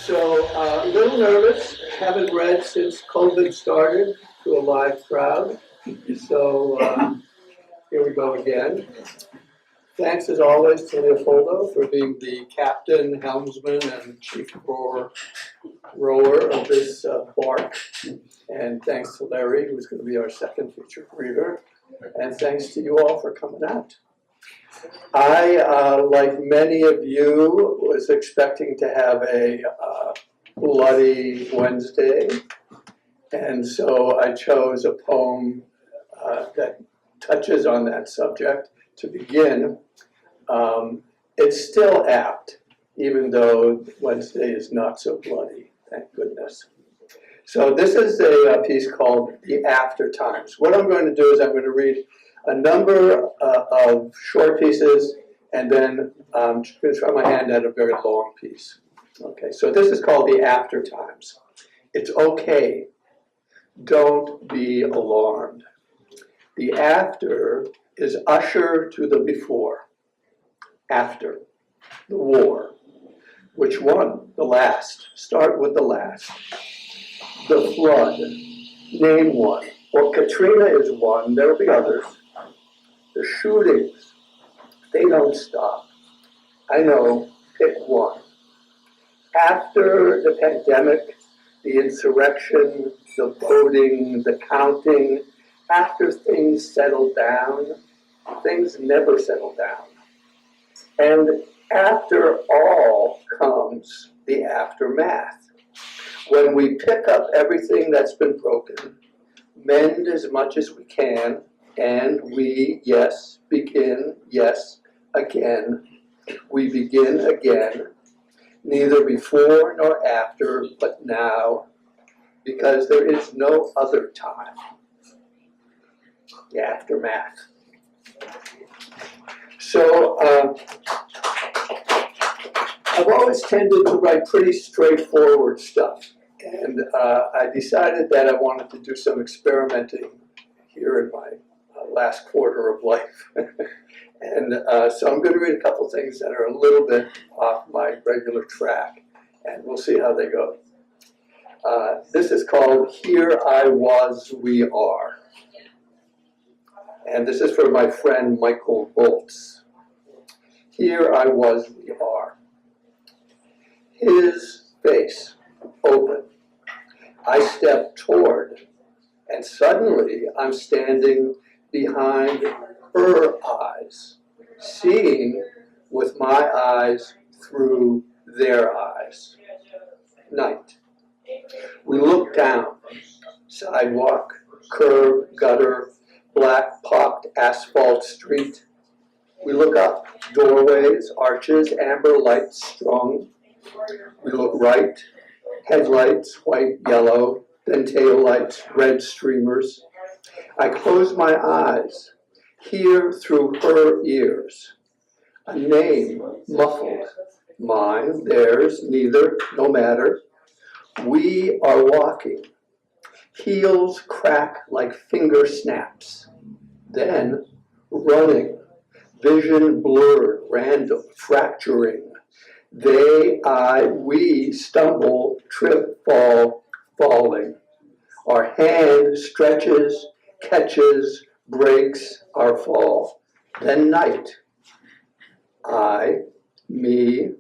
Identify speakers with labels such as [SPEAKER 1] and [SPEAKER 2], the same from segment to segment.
[SPEAKER 1] So a little nervous, haven't read since COVID started to a live crowd. So here we go again. Thanks as always to Leopoldo for being the captain, helmsman, and chief rower of this bark. And thanks to Larry, who's going to be our second featured reader. And thanks to you all for coming out. I, like many of you, was expecting to have a bloody Wednesday. And so I chose a poem that touches on that subject to begin. It's still apt, even though Wednesday is not so bloody, thank goodness. So this is a piece called The After Times. What I'm going to do is I'm going to read a number of short pieces, and then I'm just going to try my hand at a very long piece. Okay, so this is called The After Times. It's okay. Don't be alarmed. The after is usher to the before. After, the war. Which one? The last. Start with the last. The flood. Name one. Well, Katrina is one. There will be others. The shootings. They don't stop. I know. Pick one. After the pandemic, the insurrection, the voting, the counting, after things settle down, things never settle down. And after all comes the aftermath. When we pick up everything that's been broken, mend as much as we can, and we, yes, begin, yes, again. We begin again, neither before nor after, but now, because there is no other time. The aftermath. So I've always tended to write pretty straightforward stuff, and I decided that I wanted to do some experimenting here in my last quarter of life. And so I'm going to read a couple things that are a little bit off my regular track, and we'll see how they go. This is called Here I Was, We Are. And this is for my friend Michael Boltz. Here I was, we are. His face open. I step toward, and suddenly I'm standing behind her eyes, seeing with my eyes through their eyes. Night. We look down. Sidewalk, curb, gutter, black popped asphalt street. We look up, doorways, arches, amber lights strung. We look right, headlights, white, yellow, then taillights, red streamers. I close my eyes, hear through her ears. A name muffled, mine, theirs, neither, no matter. We are walking. Heels crack like finger snaps. Then running, vision blurred, random, fracturing. They, I, we stumble, trip, fall, falling. Our hand stretches, catches, breaks our fall. Then night. I, me,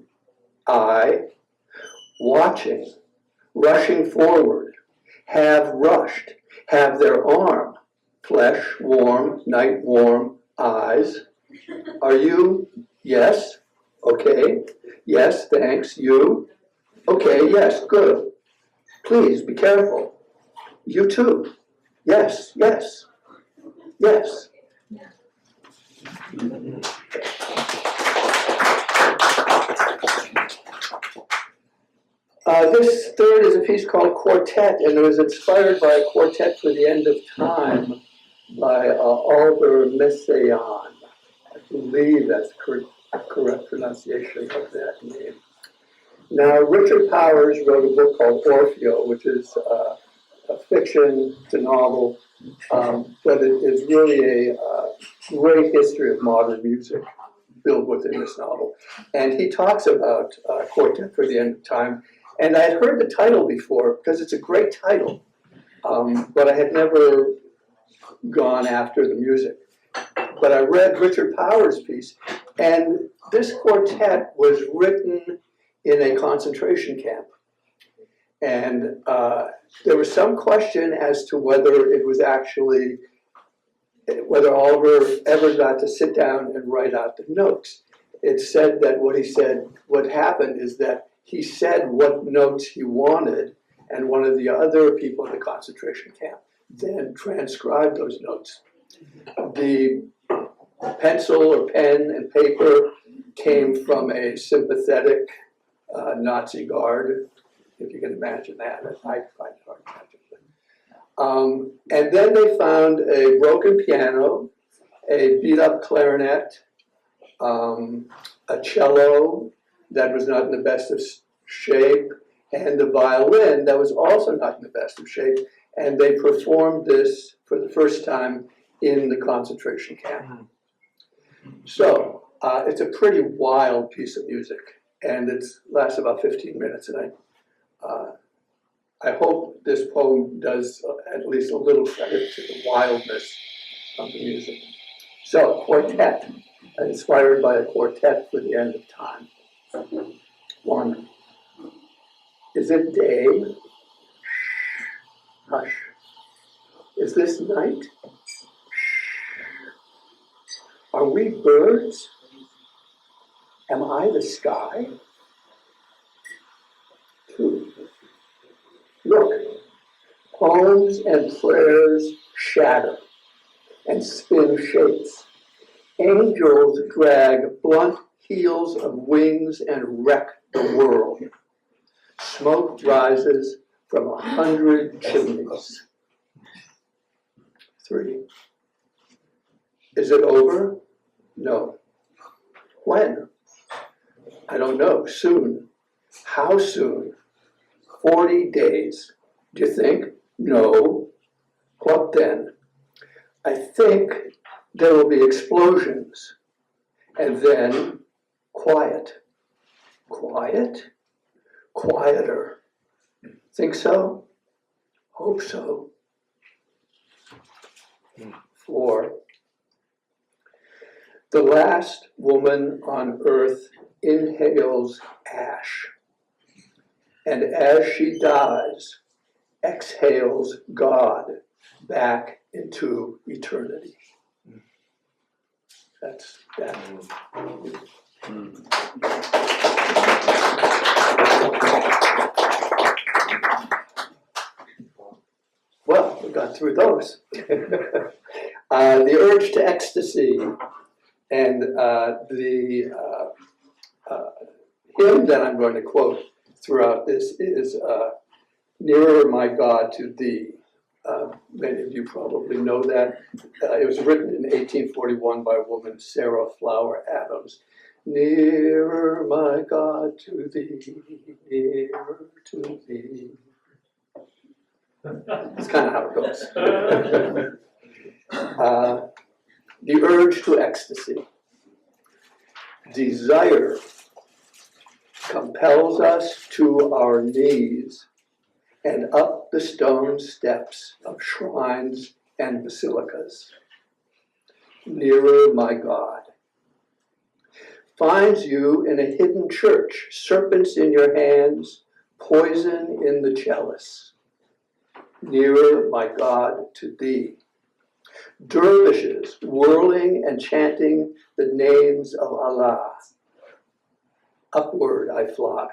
[SPEAKER 1] I, watching, rushing forward, have rushed, have their arm, flesh warm, night warm, eyes. Are you? Yes. Okay. Yes, thanks. You? Okay, yes, good. Please be careful. You too. Yes, yes, yes. This third is a piece called Quartet, and it was inspired by a quartet for the end of time by Albert Messiaen. I believe that's the correct pronunciation of that name. Now, Richard Powers wrote a book called Orfeo, which is a fiction, it's a novel, but it is really a great history of modern music built within this novel. And he talks about Quartet for the End of Time And I had heard the title before, because it's a great title, but I had never gone after the music. But I read Richard Powers' piece, and this quartet was written in a concentration camp. And there was some question as to whether it was actually, whether Oliver ever got to sit down and write out the notes. It said that what happened is that he said what notes he wanted, and one of the other people in the concentration camp then transcribed those notes. The pencil or pen and paper came from a sympathetic Nazi guard, if you can imagine that. I find it hard to imagine. And then they found a broken piano, a beat-up clarinet, a cello that was not in the best of shape, and a violin that was also not in the best of shape. And they performed this for the first time in the concentration camp. So it's a pretty wild piece of music, and it lasts about 15 minutes. And I hope this poem does at least a little credit to the wildness of the music. So, quartet, inspired by a quartet for the end of time. 1. Is it day? Hush. Is this night? Are we birds? Am I the sky? 2. Look, poems and prayers shatter and spin shapes. Angels drag blunt heels of wings and wreck the world. Smoke rises from 100 chimneys. 3. Is it over? No. When? I don't know. Soon. How soon? 40 days. Do you think? No. What then? I think there will be explosions. And then quiet. Quiet? Quieter. Think so? Hope so. 4. The last woman on earth inhales ash, and as she dies, exhales God back into eternity. That's that. Well, we got through those. The urge to ecstasy, and the hymn that I'm going to quote throughout this is Nearer, My God, to Thee. Many of you probably know that. It was written in 1841 by a woman, Sarah Flower Adams. Nearer, my God, to Thee, nearer to Thee. That's kind of how it goes. The urge to ecstasy. Desire compels us to our knees and up the stone steps of shrines and basilicas. Nearer, my God. Finds you in a hidden church, serpents in your hands, poison in the chalice. Nearer, my God, to Thee. Dervishes whirling and chanting the names of Allah. Upward I fly.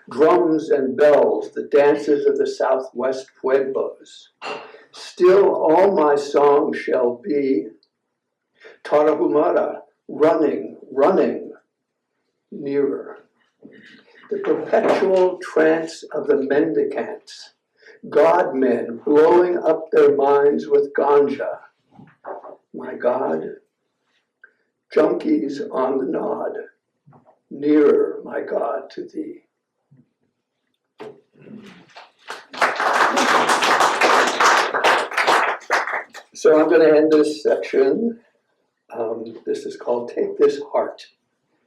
[SPEAKER 1] Drums and bells, the dances of the southwest pueblos. Still all my song shall be Tarahumara, running, running, nearer. The perpetual trance of the mendicants, God-men blowing up their minds with ganja. My God, junkies on the nod, nearer, my God, to Thee. So I'm going to end this section. This is called Take This Heart.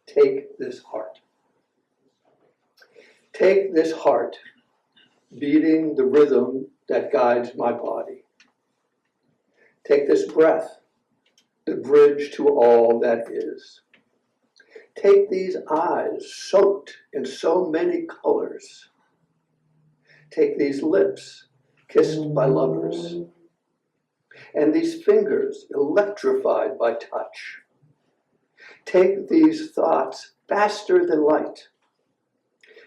[SPEAKER 1] Take this heart. Take this heart, beating the rhythm that guides my body. Take this breath, the bridge to all that is. Take these eyes soaked in so many colors. Take these lips kissed by lovers, and these fingers electrified by touch. Take these thoughts faster than light.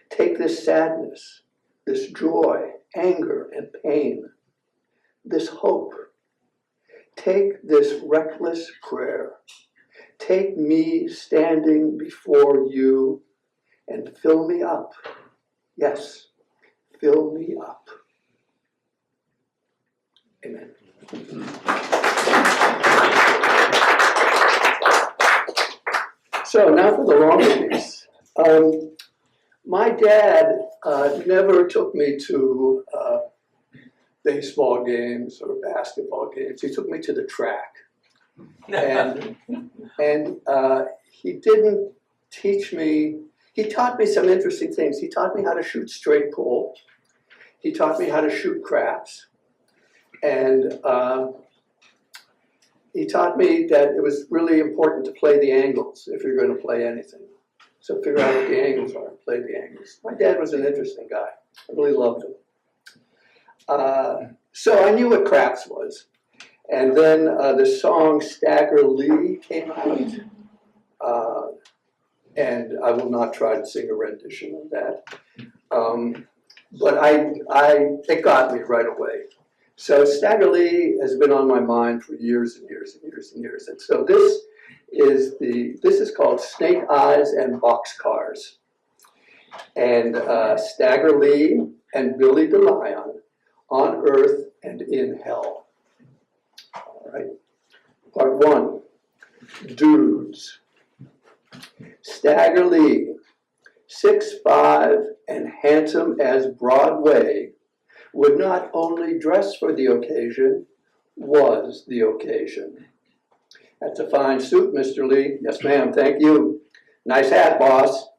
[SPEAKER 1] Take this sadness, this joy, anger, and pain, this hope. Take this reckless prayer. Take me standing before you and fill me up. Yes, fill me up. Amen. So now for the longer piece. My dad never took me to baseball games or basketball games. He took me to the track. And he didn't teach me, he taught me some interesting things. He taught me how to shoot straight pull. He taught me how to shoot craps. And he taught me that it was really important to play the angles if you're going to play anything. So figure out what the angles are and play the angles. My dad was an interesting guy. I really loved him. So I knew what craps was. And then the song Stagger Lee came out. And I will not try to sing a rendition of that. But it got me right away. So Stagger Lee has been on my mind for years and years and years and years. And so this is called Snake Eyes and Boxcars. And Stagger Lee and Billy DeLion on Earth and in Hell. All right. Part 1, Dudes. Stagger Lee, 6'5" and handsome as Broadway, would not only dress for the occasion, was the occasion. That's a fine suit, Mr. Lee. Yes, ma'am, thank you. Nice hat, boss.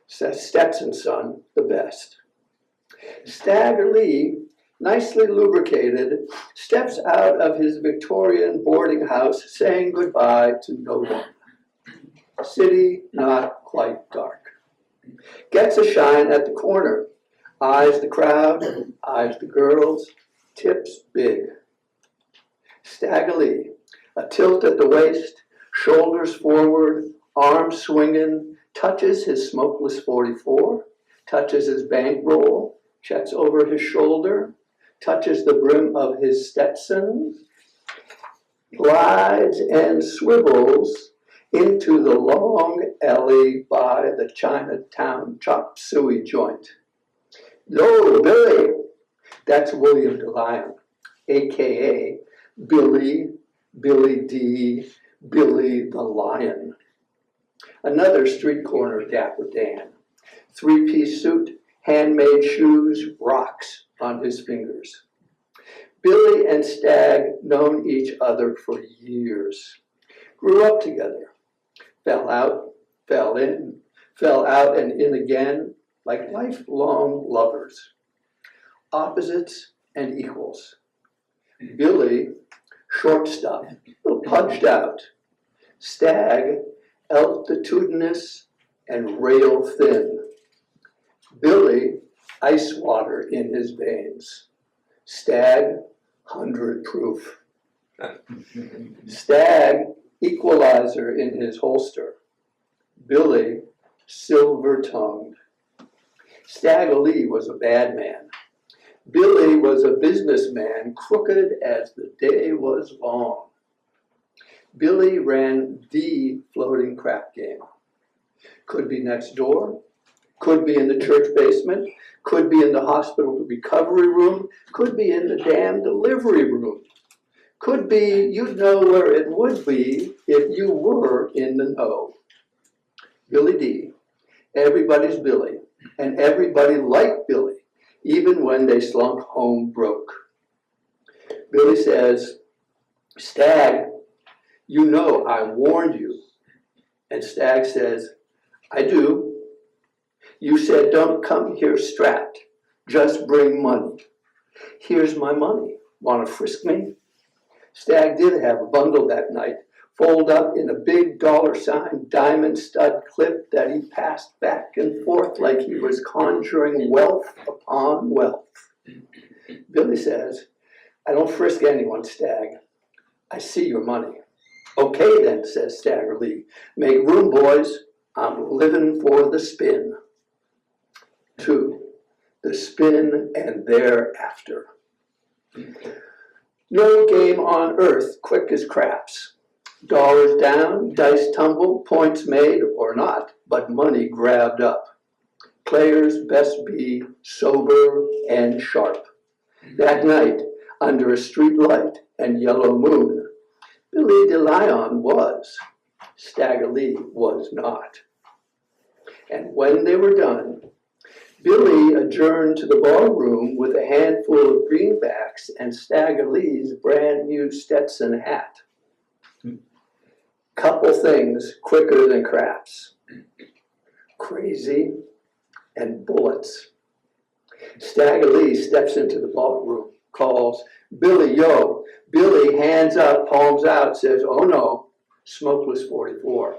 [SPEAKER 1] Says Stetson's son, the best. Stagger Lee, nicely lubricated, steps out of his Victorian boarding house saying goodbye to no one. City not quite dark. Gets a shine at the corner. Eyes the crowd, eyes the girls, tips big. Stagger Lee, a tilt at the waist, shoulders forward, arms swinging, touches his smokeless 44, touches his bankroll, checks over his shoulder, touches the brim of his Stetson, glides and swivels into the long alley by the Chinatown chop suey joint. Yo, Billy! That's William DeLion, a.k.a. Billy D, Billy the Lion. Another street corner Dapper Dan. 3-piece suit, handmade shoes, rocks on his fingers. Billy and Stag known each other for years. Grew up together. Fell out, fell in, fell out and in again, like lifelong lovers. Opposites and equals. Billy, short stuff, a little pudged out. Stag, altitudinous and rail thin. Billy, ice water in his veins. Stag, 100 proof. Stag, equalizer in his holster. Billy, silver-tongued. Stagger Lee was a bad man. Billy was a businessman, crooked as the day was long. Billy ran the floating crap game. Could be next door, could be in the church basement, could be in the hospital recovery room, could be in the damn delivery room. Could be, you'd know where it would be if you were in the know. Billy D, everybody's Billy, and everybody liked Billy, even when they slunk home broke. Billy says, Stag, you know I warned you. And Stag says, I do. You said, don't come here strapped, just bring money. Here's my money. Want to frisk me? Stag did have a bundle that night, folded up in a big $sign diamond stud clip that he passed back and forth like he was conjuring wealth upon wealth. Billy says, I don't frisk anyone, Stag. I see your money. Okay then, says Stagger Lee. Make room, boys. I'm living for the spin. 2. The spin and thereafter. No game on earth quick as craps. Dollars down, dice tumble, points made or not, but money grabbed up. Players best be sober and sharp. That night, under a street light and yellow moon, Billy DeLyon was. Stagger Lee was not. And when they were done, Billy adjourned to the ballroom with a handful of greenbacks and Stagger Lee's brand new Stetson hat. Couple things quicker than craps. Crazy and bullets. Stagger Lee steps into the ballroom, calls, Billy, yo. Billy, hands up, palms out, says, oh no, smokeless 44.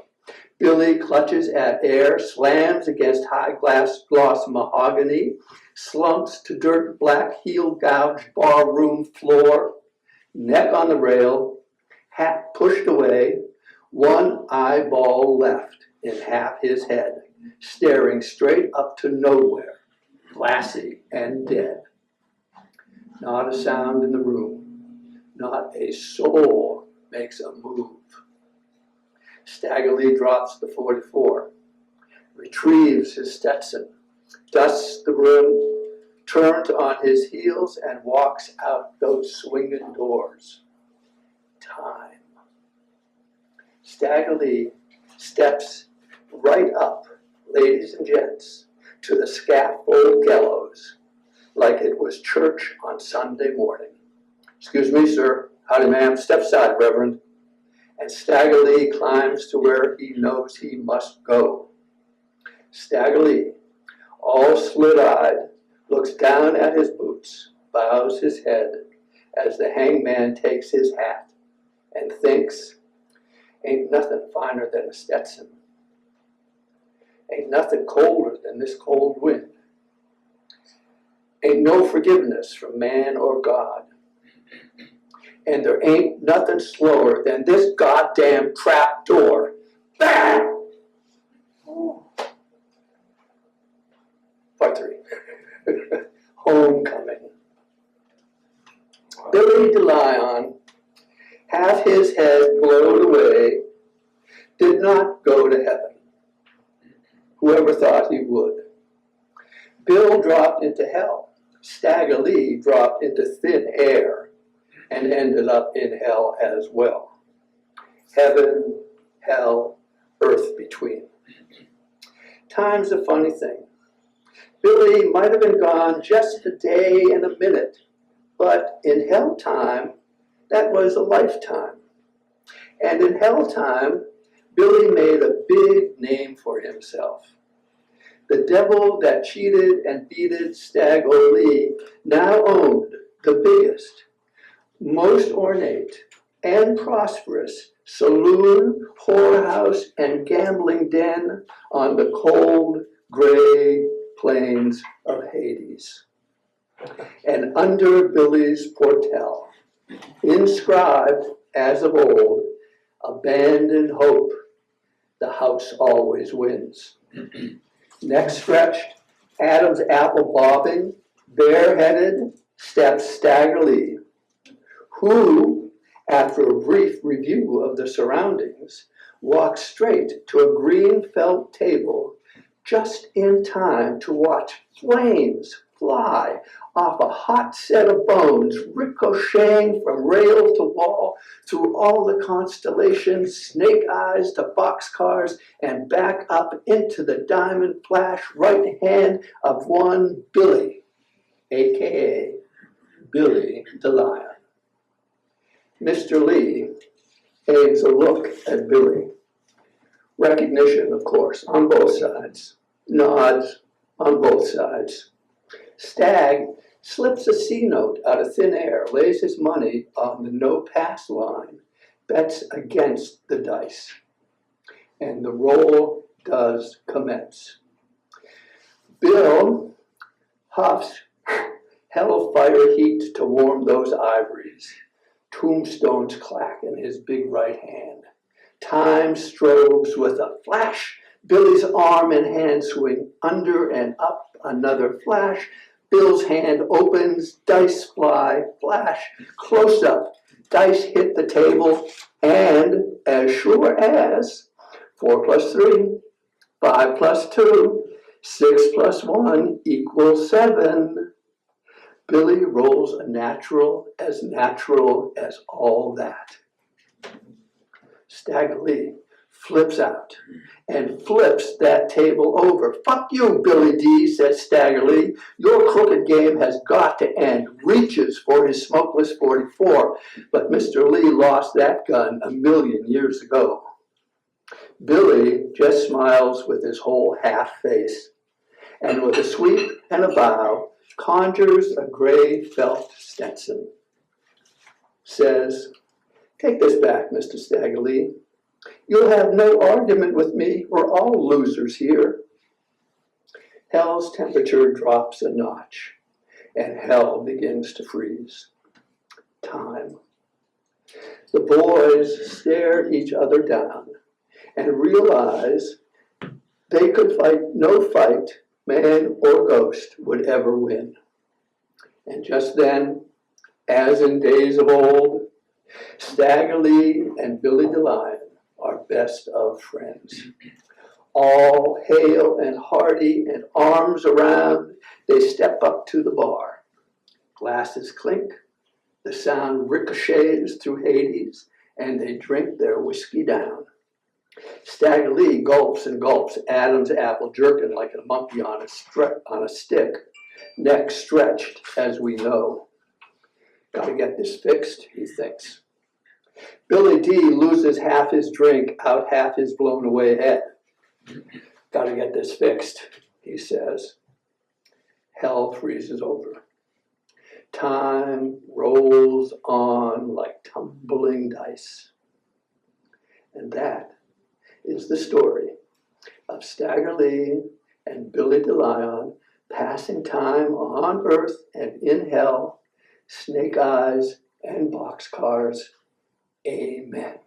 [SPEAKER 1] Billy clutches at air, slams against high gloss mahogany, slumps to dirt black heel gouged barroom floor, neck on the rail, hat pushed away, one eyeball left in half his head, staring straight up to nowhere, glassy and dead. Not a sound in the room, not a soul makes a move. Stagger Lee drops the 44, retrieves his Stetson, dusts the room, turns on his heels, and walks out those swinging doors. Time. Stagger Lee steps right up, ladies and gents, to the scaffold gallows, like it was church on Sunday morning. Excuse me, sir. Howdy, ma'am. Step aside, Reverend. And Stagger Lee climbs to where he knows he must go. Stagger Lee, all slit-eyed, looks down at his boots, bows his head as the hangman takes his hat, and thinks, ain't nothing finer than a Stetson. Ain't nothing colder than this cold wind. Ain't no forgiveness from man or God. And there ain't nothing slower than this goddamn trap door. Bang! Part 3. Homecoming. Billy DeLyon, half his head blown away, did not go to heaven. Whoever thought he would. Bill dropped into hell. Stagger Lee dropped into thin air and ended up in hell as well. Heaven, hell, earth between. Time's a funny thing. Billy might have been gone just a day and a minute, but in hell time, that was a lifetime. And in hell time, Billy made a big name for himself. The devil that cheated and beated Stagger Lee now owned the biggest, most ornate and prosperous saloon, whorehouse, and gambling den on the cold, gray plains of Hades. And under Billy's portal, inscribed as of old, abandon hope, the house always wins. Neck stretched, Adam's apple bobbing, bareheaded, steps Stagger Lee, who, after a brief review of the surroundings, walks straight to a green felt table just in time to watch flames fly off a hot set of bones, ricocheting from rail to wall through all the constellations, snake eyes to boxcars, and back up into the diamond flash right hand of one Billy, a.k.a. Billy DeLyon. Mr. Lee aims a look at Billy. Recognition, of course, on both sides. Nods, on both sides. Stag slips a C note out of thin air, lays his money on the no-pass line, bets against the dice, and the roll does commence. Bill huffs hellfire heat to warm those ivories. Tombstones clack in his big right hand. Time strobes with a flash. Billy's arm and hand swing under and up, another flash. Bill's hand opens, dice fly, flash, close up. Dice hit the table, and as sure as 4 plus 3, 5 plus 2, 6 plus 1 equals 7. Billy rolls a natural as all that. Stagger Lee flips out and flips that table over. "Fuck you, Billy D," says Stagger Lee. "Your crooked game has got to end." Reaches for his smokeless 44, but Mr. Lee lost that gun a million years ago. Billy just smiles with his whole half face, and with a sweep and a bow, conjures a gray felt Stetson. Says, "Take this back, Mr. Stagger Lee. You'll have no argument with me. We're all losers here." Hell's temperature drops a notch, and hell begins to freeze. Time. The boys stare each other down and realize they could fight no fight, man or ghost, would ever win. And just then, as in days of old, Stagger Lee and Billy DeLion are best of friends. All hale and hearty and arms around, they step up to the bar. Glasses clink, the sound ricochets through Hades, and they drink their whiskey down. Stagger Lee gulps and gulps Adam's apple jerkin like a monkey on a stick, neck stretched, as we know. Gotta get this fixed, he thinks. Billy D loses half his drink, out half his blown away head. Gotta get this fixed, he says. Hell freezes over. Time rolls on like tumbling dice. And that is the story of Stagger Lee and Billy DeLion passing time on Earth and in Hell, snake eyes and boxcars. Amen.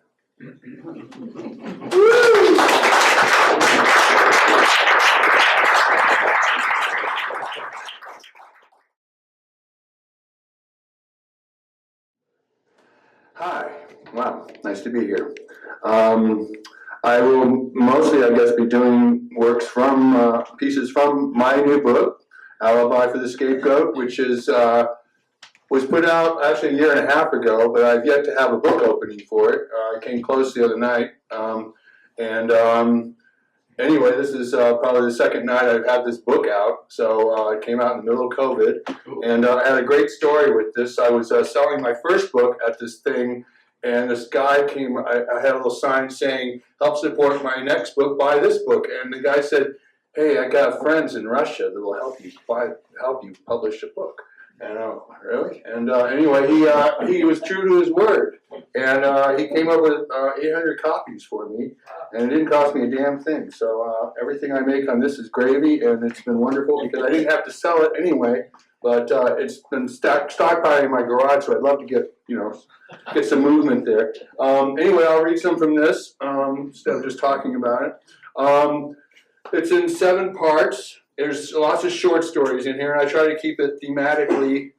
[SPEAKER 2] Hi, wow, nice to be here. I will mostly, I guess, be doing works from, pieces from my new book, Alibi for the Scapegoat, which is, was put out actually a year and a half ago, but I've yet to have a book opening for it. I came close the other night. Anyway, this is probably the second night I've had this book out. So it came out in the middle of COVID. And I had a great story with this. I was selling my first book at this thing, and this guy came, I had a little sign saying, "Help support my next book, buy this book." And the guy said, "Hey, I got friends in Russia that will help you publish a book." And really? And anyway, he was true to his word, and he came up with 800 copies for me, and it didn't cost me a damn thing. So everything I make on this is gravy, and it's been wonderful because I didn't have to sell it anyway. But it's been stockpiling in my garage, so I'd love to get some movement there. Anyway, I'll read some from this instead of just talking about it. It's in 7 parts. There's lots of short stories in here, and I try to keep it thematically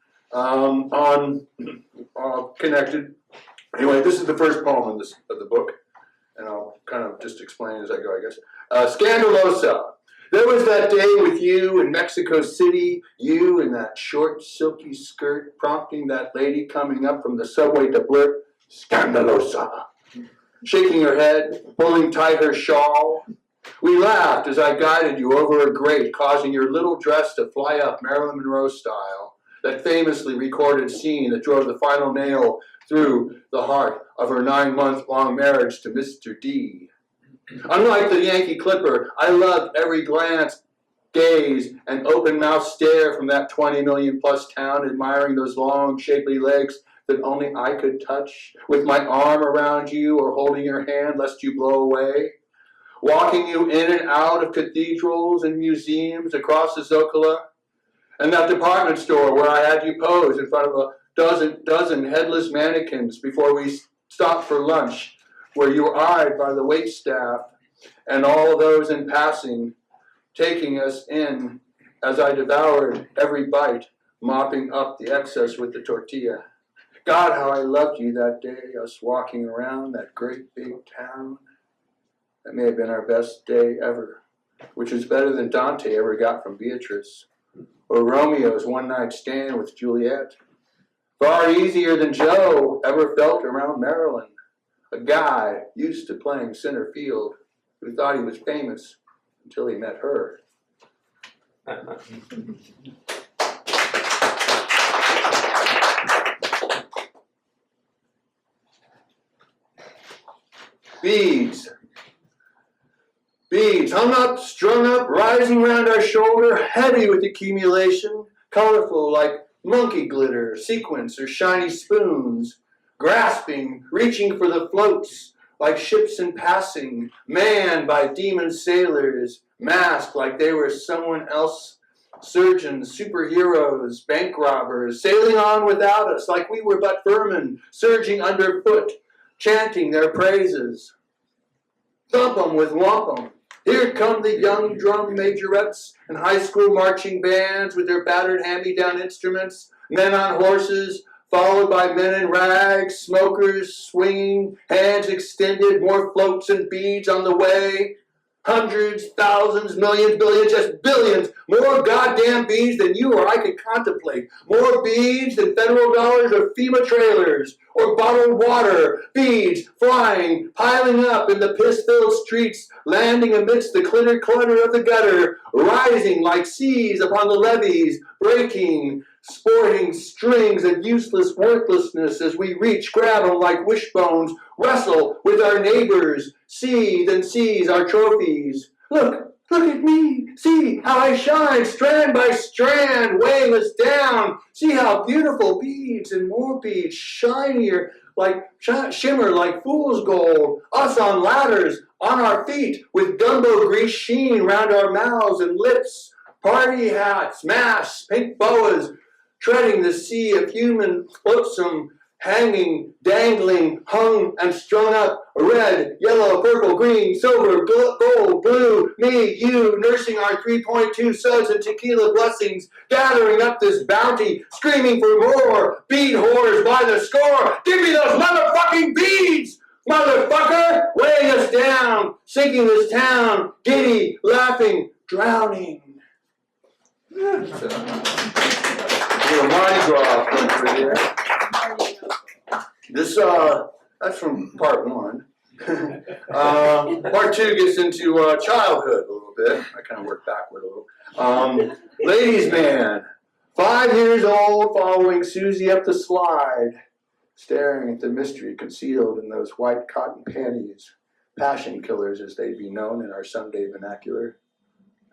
[SPEAKER 2] connected. Anyway, this is the first poem of the book, and I'll kind of just explain as I go, I guess. Scandalosa. There was that day with you in Mexico City, you in that short, silky skirt, prompting that lady coming up from the subway to blurt, "Scandalosa," shaking her head, pulling tight her shawl. We laughed as I guided you over a grate, causing your little dress to fly up Marilyn Monroe style, that famously recorded scene that drove the final nail through the heart of her 9-month-long marriage to Mr. D. Unlike the Yankee Clipper, I loved every glance gaze and open-mouthed stare from that 20 million plus town, admiring those long, shapely legs that only I could touch, with my arm around you or holding your hand lest you blow away, walking you in and out of cathedrals and museums across the Zocalo, and that department store where I had you pose in front of a dozen headless mannequins before we stopped for lunch, where you were eyed by the waitstaff and all those in passing, taking us in as I devoured every bite, mopping up the excess with the tortilla. God, how I loved you that day, us walking around that great big town. That may have been our best day ever, which is better than Dante ever got from Beatrice, or Romeo's one-night stand with Juliet. Far easier than Joe ever felt around Marilyn, a guy used to playing center field who thought he was famous until he met her. Beads. Beads, hung up, strung up, rising round our shoulder, heavy with accumulation, colorful like monkey glitter, sequins, or shiny spoons, grasping, reaching for the floats, like ships in passing, manned by demon sailors, masked like they were someone else, surgeons, superheroes, bank robbers, sailing on without us, like we were but vermin, surging underfoot, chanting their praises. Thump 'em with wampum. Here come the young drum majorettes and high school marching bands with their battered hand-me-down instruments, men on horses, followed by men in rags, smokers swinging, hands extended, more floats and beads on the way. Hundreds, thousands, millions, billions, just billions, more goddamn beads than you or I could contemplate. More beads than federal dollars or FEMA trailers or bottled water. Beads flying, piling up in the piss-filled streets, landing amidst the clutter of the gutter, rising like seas upon the levees, breaking, sporting strings of useless worthlessness as we reach, grab them like wishbones, wrestle with our neighbors, see then seize our trophies. Look at me, see how I shine, strand by strand, weighing us down. See how beautiful beads and more beads, shinier, like shimmer like fool's gold. Us on ladders, on our feet, with gumbo grease sheen round our mouths and lips. Party hats, masks, pink boas, treading the sea of human flotsam, hanging, dangling, hung and strung up, red, yellow, purple, green, silver, gold, blue, me, you, nursing our 3.2 suds and tequila blessings, gathering up this bounty, screaming for more, bead whores by the score. Give me those motherfucking beads, motherfucker, weighing us down, sinking this town, giddy, laughing, drowning. So, a Mardi Gras for here. This, that's from part one. Part two gets into childhood a little bit. I kind of work backward a little. Ladies' man, 5 years old, following Susie up the slide, staring at the mystery concealed in those white cotton panties, passion killers as they'd be known in our Sunday vernacular.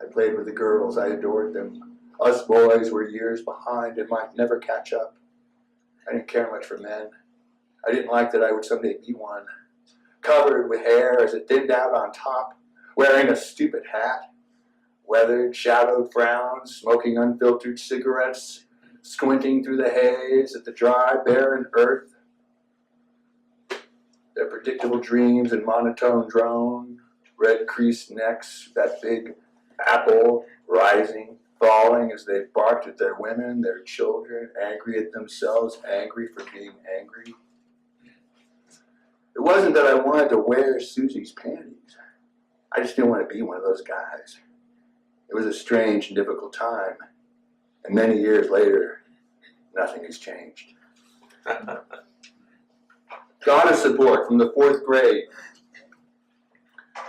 [SPEAKER 2] I played with the girls, I adored them. Us boys were years behind and might never catch up. I didn't care much for men. I didn't like that I would someday be one. Covered with hair as it thinned out on top, wearing a stupid hat, weathered, shadowed frowns, smoking unfiltered cigarettes, squinting through the haze at the dry, barren earth. Their predictable dreams and monotone drone, red creased necks, that big apple rising, falling as they barked at their women, their children, angry at themselves, angry for being angry. It wasn't that I wanted to wear Susie's panties. I just didn't want to be one of those guys. It was a strange and difficult time. And many years later, nothing has changed. Goddess support from the 4th grade.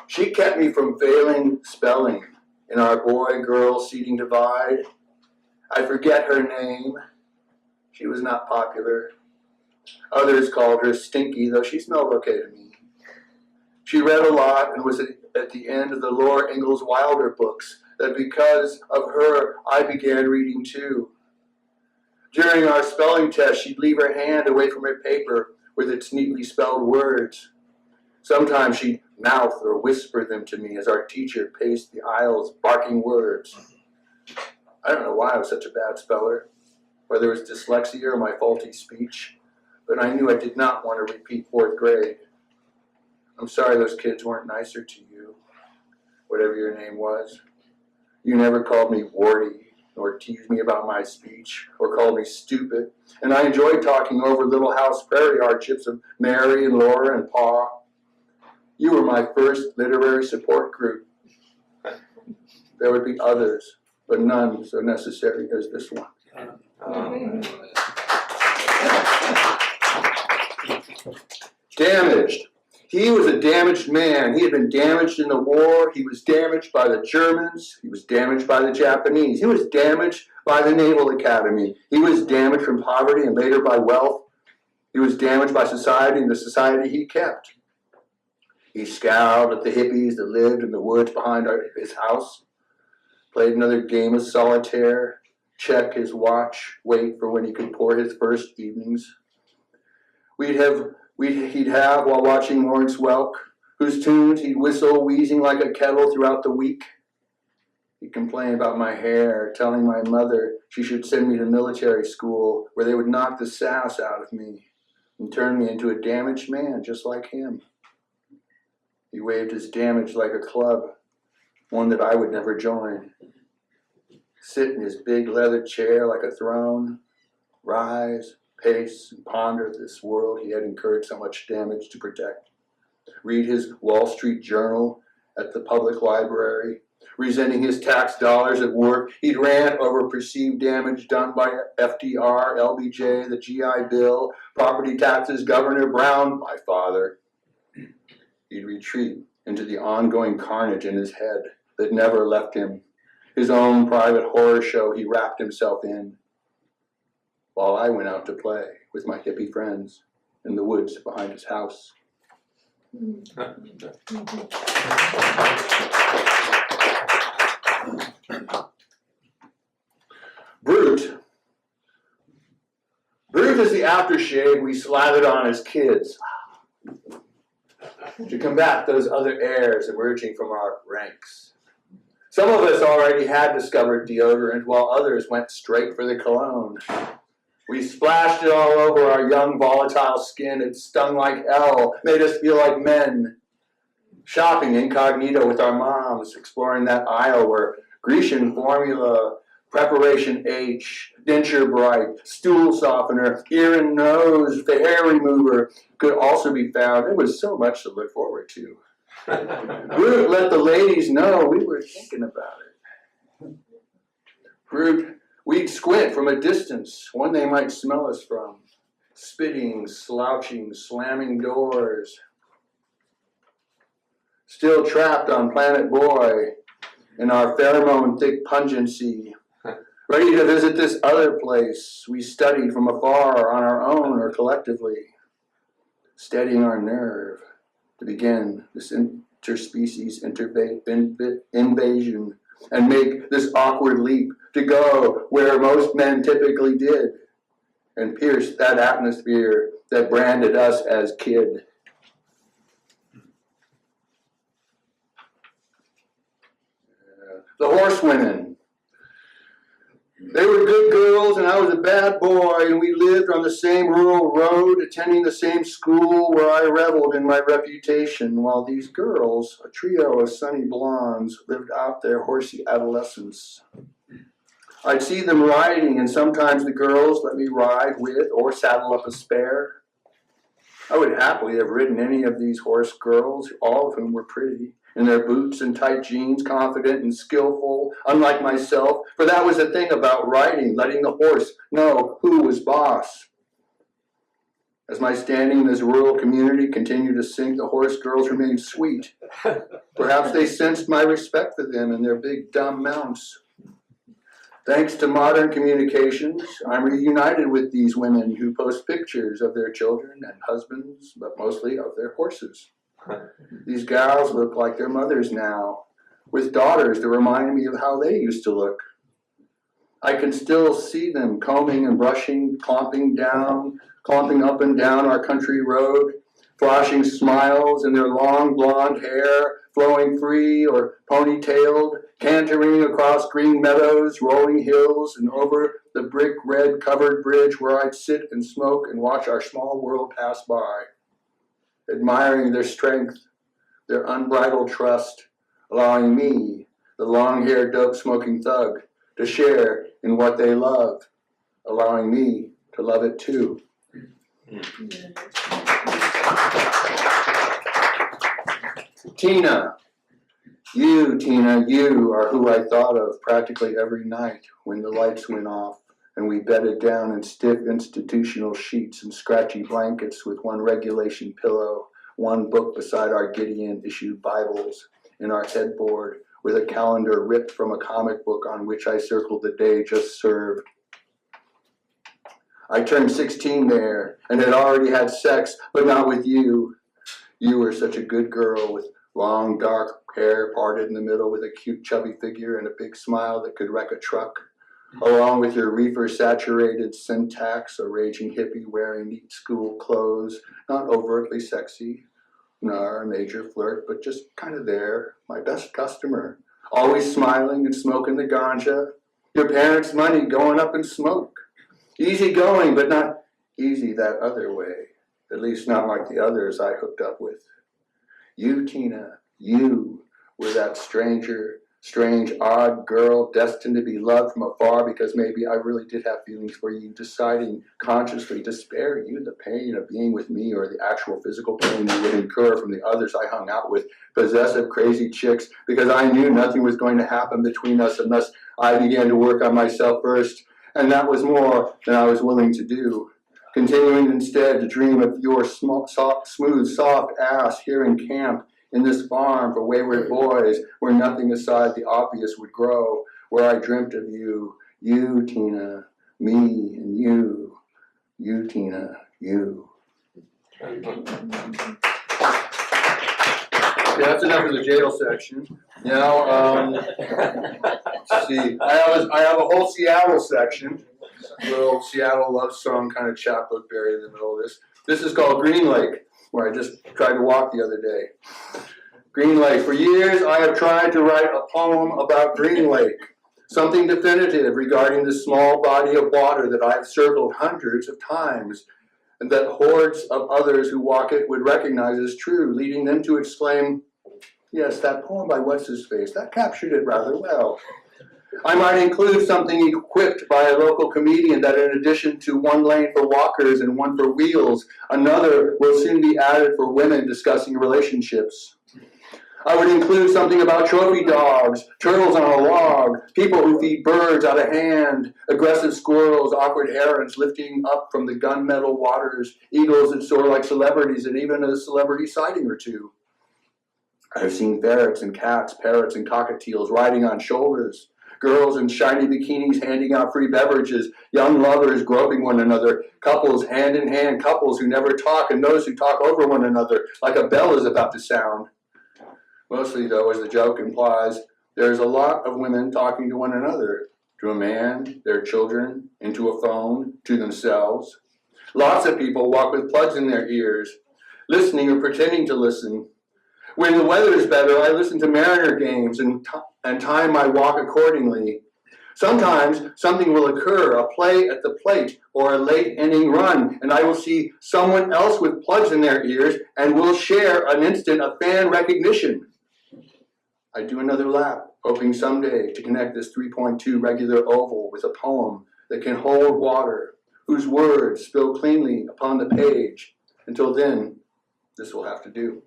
[SPEAKER 2] She kept me from failing spelling in our boy-girl seating divide. I forget her name. She was not popular. Others called her Stinky, though she smelled okay to me. She read a lot and was at the end of the Laura Ingalls Wilder books, that because of her, I began reading too. During our spelling test, she'd leave her hand away from her paper with its neatly spelled words. Sometimes she'd mouth or whisper them to me as our teacher paced the aisles, barking words. I don't know why I was such a bad speller, whether it was dyslexia or my faulty speech, but I knew I did not want to repeat fourth grade. I'm sorry those kids weren't nicer to you, whatever your name was. You never called me warty, or teased me about my speech, or called me stupid, and I enjoyed talking over Little House Prairie hardships of Mary and Laura and Pa. You were my first literary support group. There would be others, but none so necessary as this one. Damaged. He was a damaged man. He had been damaged in the war. He was damaged by the Germans. He was damaged by the Japanese. He was damaged by the Naval Academy. He was damaged from poverty and later by wealth. He was damaged by society and the society he kept. He scowled at the hippies that lived in the woods behind his house, played another game of solitaire, check his watch, wait for when he could pour his first evenings. He'd have while watching Lawrence Welk, whose tunes he'd whistle, wheezing like a kettle throughout the week. He'd complain about my hair, telling my mother she should send me to military school where they would knock the sass out of me and turn me into a damaged man just like him. He waved his damage like a club, one that I would never join. Sit in his big leather chair like a throne, rise, pace, and ponder this world he had incurred so much damage to protect. Read his Wall Street Journal at the public library, resenting his tax dollars at work. He'd rant over perceived damage done by FDR, LBJ, the GI Bill, property taxes, Governor Brown, my father. He'd retreat into the ongoing carnage in his head that never left him, his own private horror show he wrapped himself in, while I went out to play with my hippie friends in the woods behind his house. Brute. Brute is the aftershave we slathered on as kids to combat those other airs emerging from our ranks. Some of us already had discovered deodorant, while others went straight for the cologne. We splashed it all over our young, volatile skin. It stung like hell, made us feel like men. Shopping incognito with our moms, exploring that aisle where Grecian formula, preparation H, denture bright, stool softener, ear and nose, the hair remover could also be found. There was so much to look forward to. Brute let the ladies know we were thinking about it. Brute, we'd squint from a distance, one they might smell us from. Spitting, slouching, slamming doors. Still trapped on Planet Boy in our pheromone-thick pungency. Ready to visit this other place we studied from afar on our own or collectively. Steadying our nerve to begin this interspecies invasion and make this awkward leap to go where most men typically did and pierce that atmosphere that branded us as kid. The horsewomen. They were good girls and I was a bad boy, and we lived on the same rural road, attending the same school where I reveled in my reputation, while these girls, a trio of sunny blondes, lived out their horsey adolescence. I'd see them riding, and sometimes the girls let me ride with or saddle up a spare. I would happily have ridden any of these horse girls, all of whom were pretty, in their boots and tight jeans, confident and skillful, unlike myself, for that was the thing about riding, letting the horse know who was boss. As my standing in this rural community continued to sink, the horse girls remained sweet. Perhaps they sensed my respect for them and their big dumb mounts. Thanks to modern communications, I'm reunited with these women who post pictures of their children and husbands, but mostly of their horses. These gals look like their mothers now, with daughters to remind me of how they used to look. I can still see them combing and brushing, clomping up and down our country road, flashing smiles in their long blonde hair, flowing free or ponytailed, cantering across green meadows, rolling hills, and over the brick red covered bridge where I'd sit and smoke and watch our small world pass by, admiring their strength, their unbridled trust, allowing me, the long-haired dope-smoking thug, to share in what they love, allowing me to love it too. Tina, you are who I thought of practically every night when the lights went off and we bedded down in stiff institutional sheets and scratchy blankets with one regulation pillow, one book beside our Gideon-issued Bibles, in our headboard with a calendar ripped from a comic book on which I circled the day just served. I turned 16 there and had already had sex, but not with you. You were such a good girl with long dark hair parted in the middle with a cute chubby figure and a big smile that could wreck a truck, along with your reefer-saturated syntax, a raging hippie wearing neat school clothes, not overtly sexy, nor a major flirt, but just kind of there, my best customer, always smiling and smoking the ganja, your parents' money going up in smoke, easy going, but not easy that other way, at least not like the others I hooked up with. You, Tina, you were that strange, odd girl destined to be loved from afar because maybe I really did have feelings for you, deciding consciously to spare you the pain of being with me or the actual physical pain you would incur from the others I hung out with, possessive, crazy chicks, because I knew nothing was going to happen between us unless I began to work on myself first, and that was more than I was willing to do. Continuing instead to dream of your smooth, soft ass here in camp, in this farm for wayward boys, where nothing aside the obvious would grow, where I dreamt of you, Tina, me, and you, Tina, you. Yeah, that's enough of the jail section. Now, let's see, I have a whole Seattle section, a little Seattle love song kind of chapbook buried in the middle of this. This is called Green Lake, where I just tried to walk the other day. Green Lake. For years, I have tried to write a poem about Green Lake, something definitive regarding this small body of water that I have circled hundreds of times, and that hordes of others who walk it would recognize as true, leading them to exclaim, yes, that poem by What's-His-Face, that captured it rather well. I might include something equipped by a local comedian that in addition to one lane for walkers and one for wheels, another will soon be added for women discussing relationships. I would include something about trophy dogs, turtles on a log, people who feed birds out of hand, aggressive squirrels, awkward herons lifting up from the gunmetal waters, eagles that soar like celebrities, and even a celebrity sighting or two. I've seen ferrets and cats, parrots and cockatiels riding on shoulders, girls in shiny bikinis handing out free beverages, young lovers groping one another, couples hand in hand, couples who never talk, and those who talk over one another like a bell is about to sound. Mostly, though, as the joke implies, there's a lot of women talking to one another, to a man, their children, into a phone, to themselves. Lots of people walk with plugs in their ears, listening or pretending to listen. When the weather is better, I listen to Mariner games and time my walk accordingly. Sometimes something will occur, a play at the plate or a late inning run, and I will see someone else with plugs in their ears and we'll share an instant of fan recognition. I do another lap, hoping someday to connect this 3.2 regular oval with a poem that can hold water, whose words spill cleanly upon the page. Until then, this will have to do.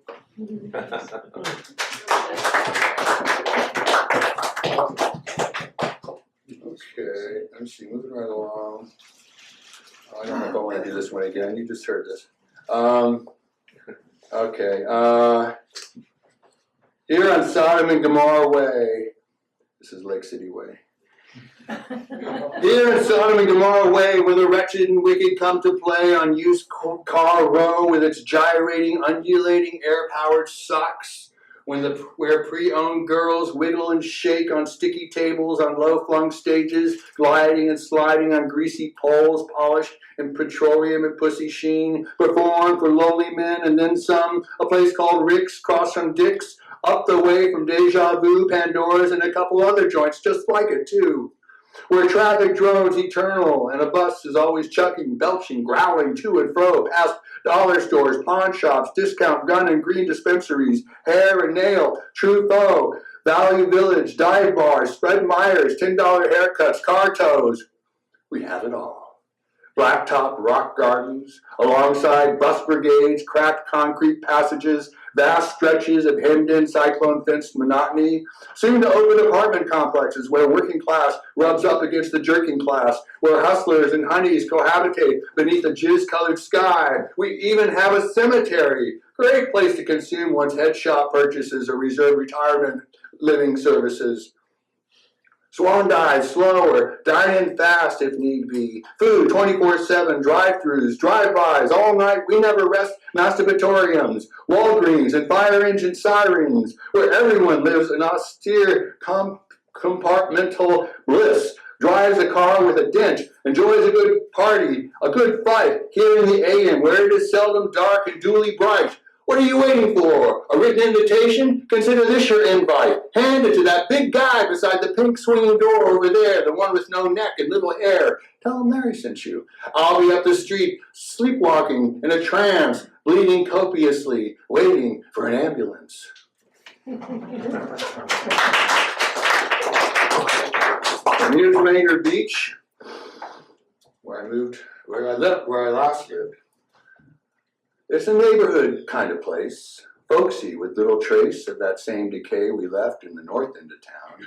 [SPEAKER 2] Okay, let's see, moving right along. I don't know if I want to do this one again. You just heard this. Okay. Here on Sodom and Gomorrah Way, this is Lake City Way. Here in Sodom and Gomorrah Way, where the wretched and wicked come to play on used car row with its gyrating, undulating, air-powered socks, where pre-owned girls wiggle and shake on sticky tables on low-flung stages, gliding and sliding on greasy poles polished in petroleum and pussy sheen, perform for lowly men and then some, a place called Rick's, across from Dick's, up the way from Deja Vu, Pandora's, and a couple other joints just like it, too. Where traffic drones eternal, and a bus is always chucking, belching, growling to and fro, past dollar stores, pawn shops, discount gun and green dispensaries, hair and nail, Truffaut, Value Village, dive bars, Fred Meyer's, $10 haircuts, car tows. We have it all. Blacktop rock gardens, alongside bus brigades, cracked concrete passages, vast stretches of hemmed-in cyclone-fenced monotony, soon to open apartment complexes where working class rubs up against the jerking class, where hustlers and honeys cohabitate beneath a jizz-colored sky. We even have a cemetery, great place to consume one's headshot purchases or reserve retirement living services. Swan dive slower, dine in fast if need be. Food 24/7, drive-thrus, drive-bys, all night, we never rest masturbatoriums, Walgreens and fire engine sirens, where everyone lives in austere compartmental bliss, drives a car with a dent, enjoys a good party, a good fight, here in the AM, where it is seldom dark and duly bright. What are you waiting for? A written invitation? Consider this your invite. Hand it to that big guy beside the pink swinging door over there, the one with no neck and little hair. Tell him Larry sent you. I'll be up the street, sleepwalking in a trance, bleeding copiously, waiting for an ambulance. Here's Rainier Beach, where I last lived. It's a neighborhood kind of place, folksy with little trace of that same decay we left in the north end of town.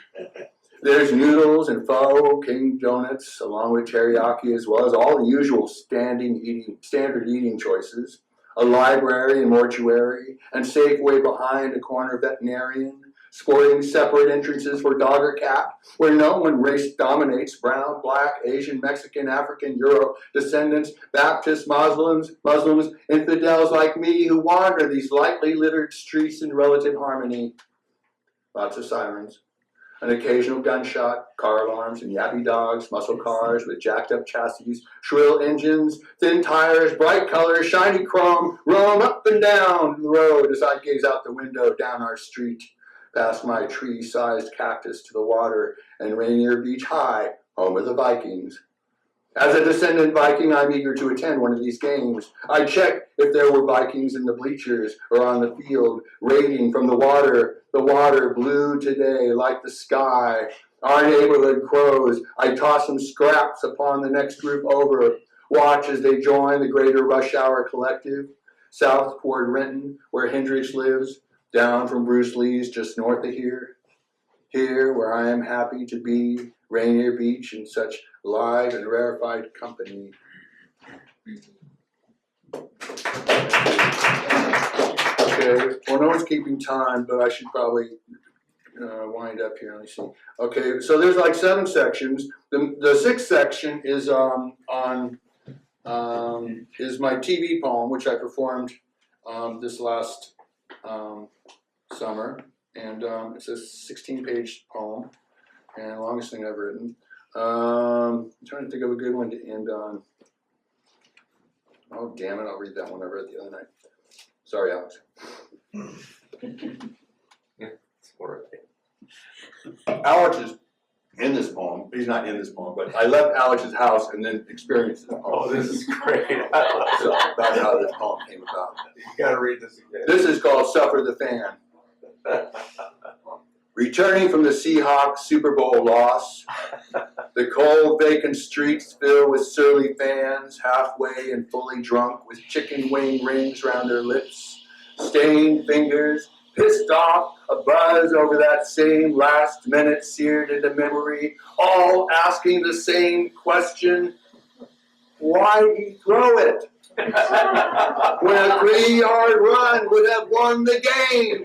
[SPEAKER 2] There's noodles and pho, king donuts, along with teriyaki, as well as all the usual standard eating choices, a library and mortuary, and Safeway behind a corner veterinarian, sporting separate entrances for dog or cat, where no one race dominates, brown, black, Asian, Mexican, African, Euro descendants, Baptists, Muslims, infidels like me who wander these lightly littered streets in relative harmony. Lots of sirens, an occasional gunshot, car alarms and yappy dogs, muscle cars with jacked up chassis, shrill engines, thin tires, bright colors, shiny chrome, roam up and down the road as I gaze out the window down our street, past my tree-sized cactus to the water and Rainier Beach High, home of the Vikings. As a descendant Viking, I'm eager to attend one of these games. I check if there were Vikings in the bleachers or on the field, raiding from the water blue today like the sky. Our neighborhood crows, I toss some scraps upon the next group over, watch as they join the greater rush hour collective, south toward Renton, where Hendrix lives, down from Bruce Lee's just north of here. Here, where I am happy to be, Rainier Beach in such live and rarefied company. Okay, well, no one's keeping time, but I should probably wind up here. Let me see. Okay, so there's like 7 sections. The 6th section is is my TV poem, which I performed this last summer, and it's a 16-page poem, and longest thing I've written. I'm trying to think of a good one to end on. Oh, damn it, I'll read that one I read the other night. Sorry, Alex.
[SPEAKER 3] It's worth it.
[SPEAKER 2] Alex is in this poem. He's not in this poem, but I left Alex's house and then experienced this poem.
[SPEAKER 3] Oh, this is great.
[SPEAKER 2] So that's how this poem came about.
[SPEAKER 3] You gotta read this again.
[SPEAKER 2] This is called Suffer the Fan. Returning from the Seahawks Super Bowl loss, the cold, vacant streets filled with surly fans, halfway and fully drunk, with chicken wing rings round their lips, stained fingers, pissed off, a buzz over that same last minute seared into memory, all asking the same question: why did he throw it? When a 3-yard run would have won the game.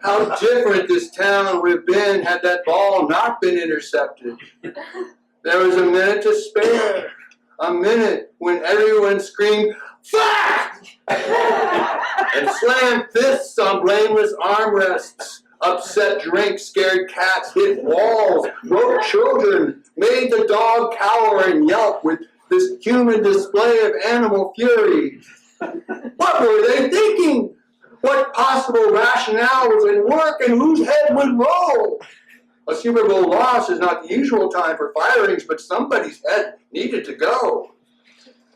[SPEAKER 2] How different this town would have been had that ball not been intercepted. There was a minute to spare, a minute when everyone screamed, "Fuck!" and slammed fists on blameless armrests. Upset drinks, scared cats, hit walls, broke children, made the dog cower and yelp with this human display of animal fury. What were they thinking? What possible rationale was at work, and whose head would roll? A Super Bowl loss is not the usual time for firings, but somebody's head needed to go.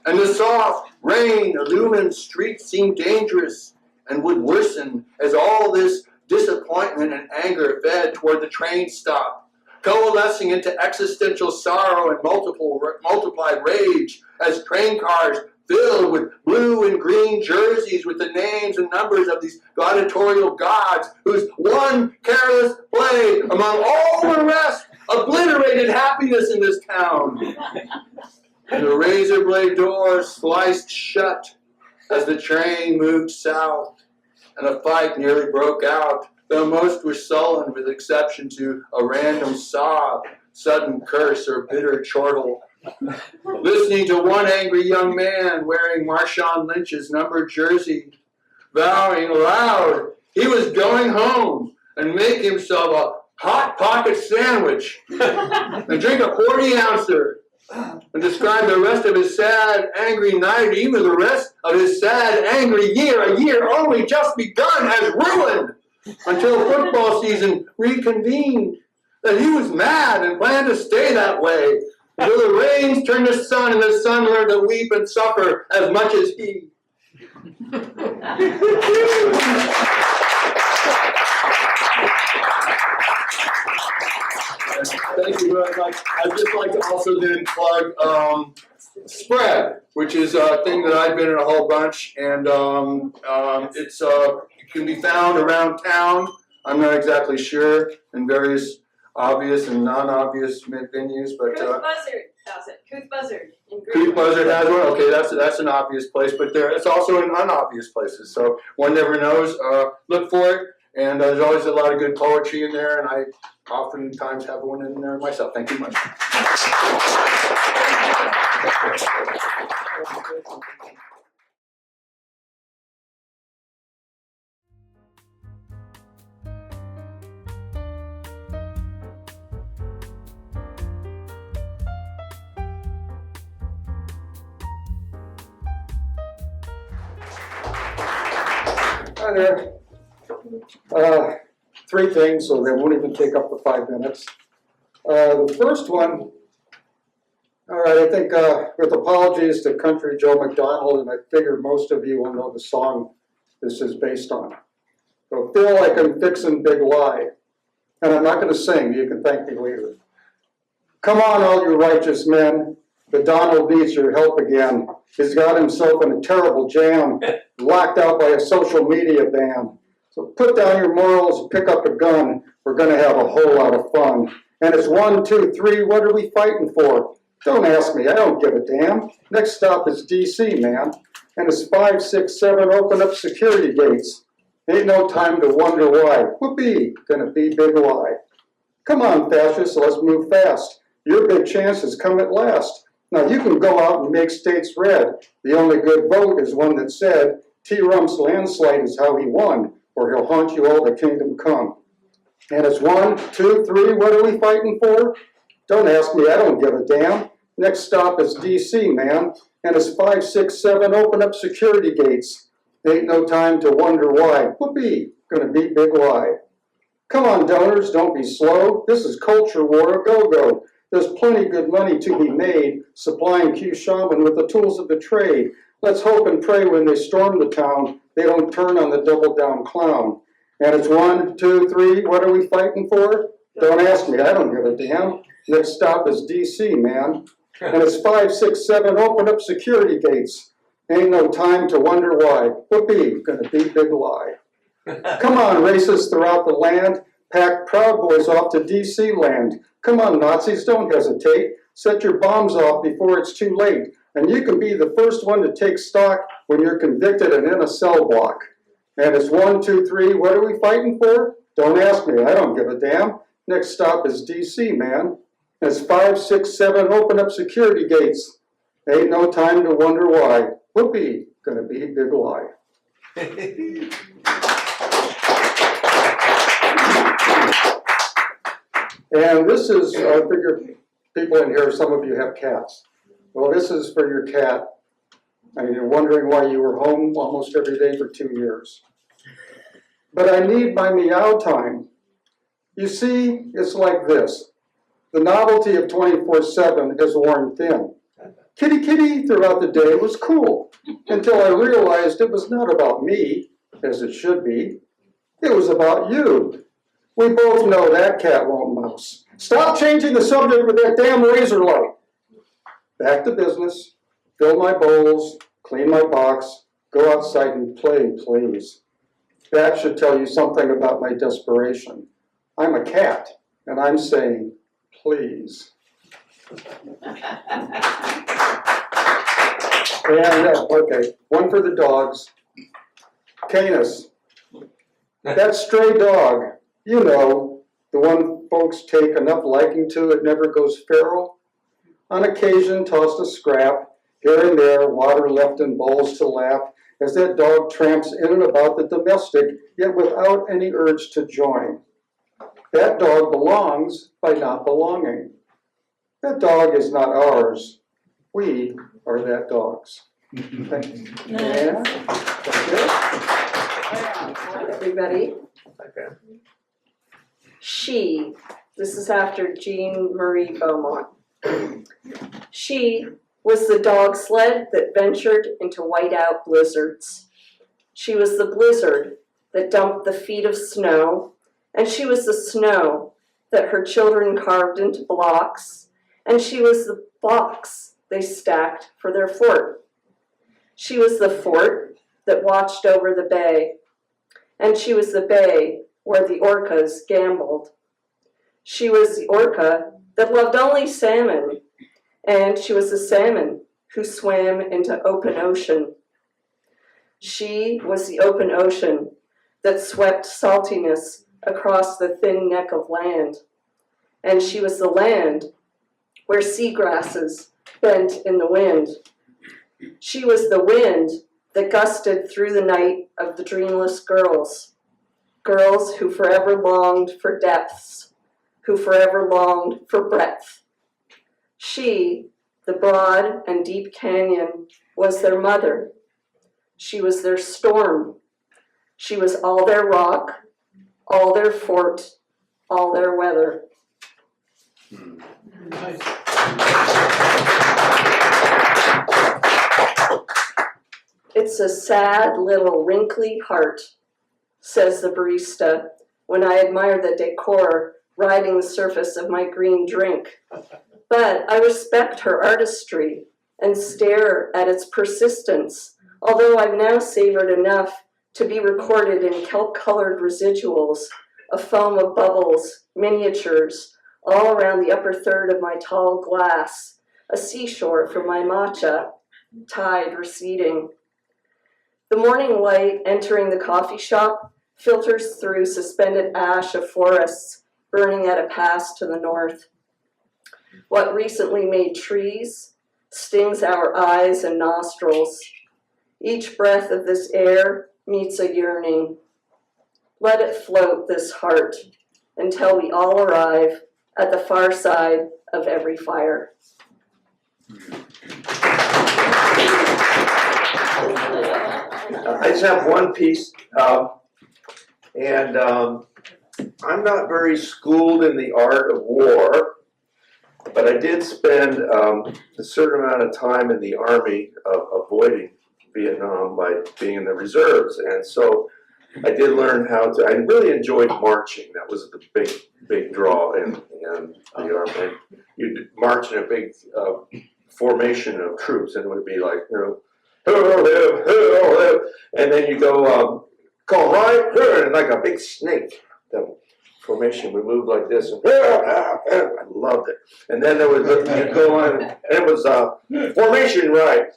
[SPEAKER 2] And the soft, rain-illumined streets seemed dangerous and would worsen as all this disappointment and anger fed toward the train stop, coalescing into existential sorrow and multiplied rage as train cars filled with blue and green jerseys with the names and numbers of these gladiatorial gods whose one careless play among all the rest obliterated happiness in this town. And the razor blade doors sliced shut as the train moved south, and a fight nearly broke out, though most were sullen with exception to a random sob, sudden curse, or bitter chortle. Listening to one angry young man wearing Marshawn Lynch's numbered jersey, vowing aloud he was going home and make himself a hot pocket sandwich and drink a 40-ouncer and describe the rest of his sad, angry night, even the rest of his sad, angry year, a year only just begun, as ruined until football season reconvened. That he was mad and planned to stay that way until the rains turned to sun and the sun learned to weep and suffer as much as he. Thank you very much. I'd just like to also then plug Spread, which is a thing that I've been in a whole bunch, and it can be found around town. I'm not exactly sure in various obvious and non-obvious venues, but
[SPEAKER 4] Truth Buzzard does it. Truth Buzzard in Green.
[SPEAKER 2] Truth Buzzard has one. Okay, that's an obvious place, but it's also in unobvious places. So one never knows. Look for it, and there's always a lot of good poetry in there, and I oftentimes have one in there myself. Thank you much.
[SPEAKER 5] Hi there. Three things, so they won't even take up the 5 minutes. The first one, all right, I think with apologies to Country Joe McDonald, and I figure most of you will know the song this is based on. So feel like I'm fixing big lie. And I'm not going to sing, you can thank me later. Come on, all you righteous men. The Donald needs your help again. He's got himself in a terrible jam, locked out by a social media ban. So put down your morals, pick up a gun. We're going to have a whole lot of fun. And it's 1, 2, 3, what are we fighting for? Don't ask me, I don't give a damn. Next stop is DC, man. And it's 5, 6, 7, open up security gates. Ain't no time to wonder why. Whoopee, gonna be big lie. Come on, fascists, let's move fast. Your big chance has come at last. Now you can go out and make states red. The only good vote is one that said, T-Rump's landslide is how he won, or he'll haunt you all the kingdom come. And it's 1, 2, 3, what are we fighting for? Don't ask me, I don't give a damn. Next stop is DC, man. And it's 5, 6, 7, open up security gates. Ain't no time to wonder why. Whoopee, gonna be big lie. Come on, donors, don't be slow. This is culture war, a go-go. There's plenty good money to be made, supplying Q Shaman with the tools of the trade. Let's hope and pray when they storm the town, they don't turn on the double-down clown. And it's 1, 2, 3, what are we fighting for? Don't ask me, I don't give a damn. Next stop is DC, man. And it's 5, 6, 7, open up security gates. Ain't no time to wonder why. Whoopee, gonna be big lie. Come on, racists throughout the land, pack Proud Boys off to DC land. Come on, Nazis, don't hesitate. Set your bombs off before it's too late. And you can be the first one to take stock when you're convicted and in a cell block. And it's 1, 2, 3, what are we fighting for? Don't ask me, I don't give a damn. Next stop is DC, man. And it's 5, 6, 7, open up security gates. Ain't no time to wonder why. Whoopee, gonna be a big lie. And this is, I figure people in here, some of you have cats. Well, this is for your cat. And you're wondering why you were home almost every day for 2 years. But I need my meow time. You see, it's like this. The novelty of 24/7 has worn thin. Kitty kitty throughout the day was cool, until I realized it was not about me, as it should be. It was about you. We both know that cat won't mouse. Stop changing the subject with that damn razor light. Back to business, fill my bowls, clean my box, go outside and play, please. That should tell you something about my desperation. I'm a cat, and I'm saying, please. And, okay, one for the dogs. Canis, that stray dog, you know, the one folks take enough liking to it never goes feral. On occasion, tossed a scrap, here and there, water left in bowls to lap, as that dog tramps in and about the domestic, yet without any urge to join. That dog belongs by not belonging. That dog is not ours. We are that dog's. Thank you. Yeah.
[SPEAKER 6] Hi, everybody.
[SPEAKER 3] Okay.
[SPEAKER 6] She, this is after Jean Marie Beaumont. She was the dog sled that ventured into whiteout blizzards. She was the blizzard that dumped the feet of snow, and she was the snow that her children carved into blocks, and she was the blocks they stacked for their fort. She was the fort that watched over the bay, and she was the bay where the orcas gambled. She was the orca that loved only salmon, and she was the salmon who swam into open ocean. She was the open ocean that swept saltiness across the thin neck of land, and she was the land where seagrasses bent in the wind. She was the wind that gusted through the night of the dreamless girls, girls who forever longed for depths, who forever longed for breadth. She, the broad and deep canyon, was their mother. She was their storm. She was all their rock, all their fort, all their weather. It's a sad little wrinkly heart, says the barista, when I admire the decor riding the surface of my green drink. But I respect her artistry and stare at its persistence, although I've now savored enough to be recorded in kelp-colored residuals, a foam of bubbles, miniatures, all around the upper third of my tall glass, a seashore for my matcha, tide receding. The morning light entering the coffee shop filters through suspended ash of forests burning at a pass to the north. What recently made trees stings our eyes and nostrils. Each breath of this air meets a yearning. Let it float, this heart, until we all arrive at the far side of every fire.
[SPEAKER 3] I just have one piece, and I'm not very schooled in the art of war, but I did spend a certain amount of time in the Army avoiding Vietnam by being in the reserves, and so I did learn how to. I really enjoyed marching. That was the big draw in the Army. You'd march in a big formation of troops, and it would be like, you know, and then you go call right here, and like a big snake. The formation would move like this, and I loved it. And then there was you go on, and it was formation right,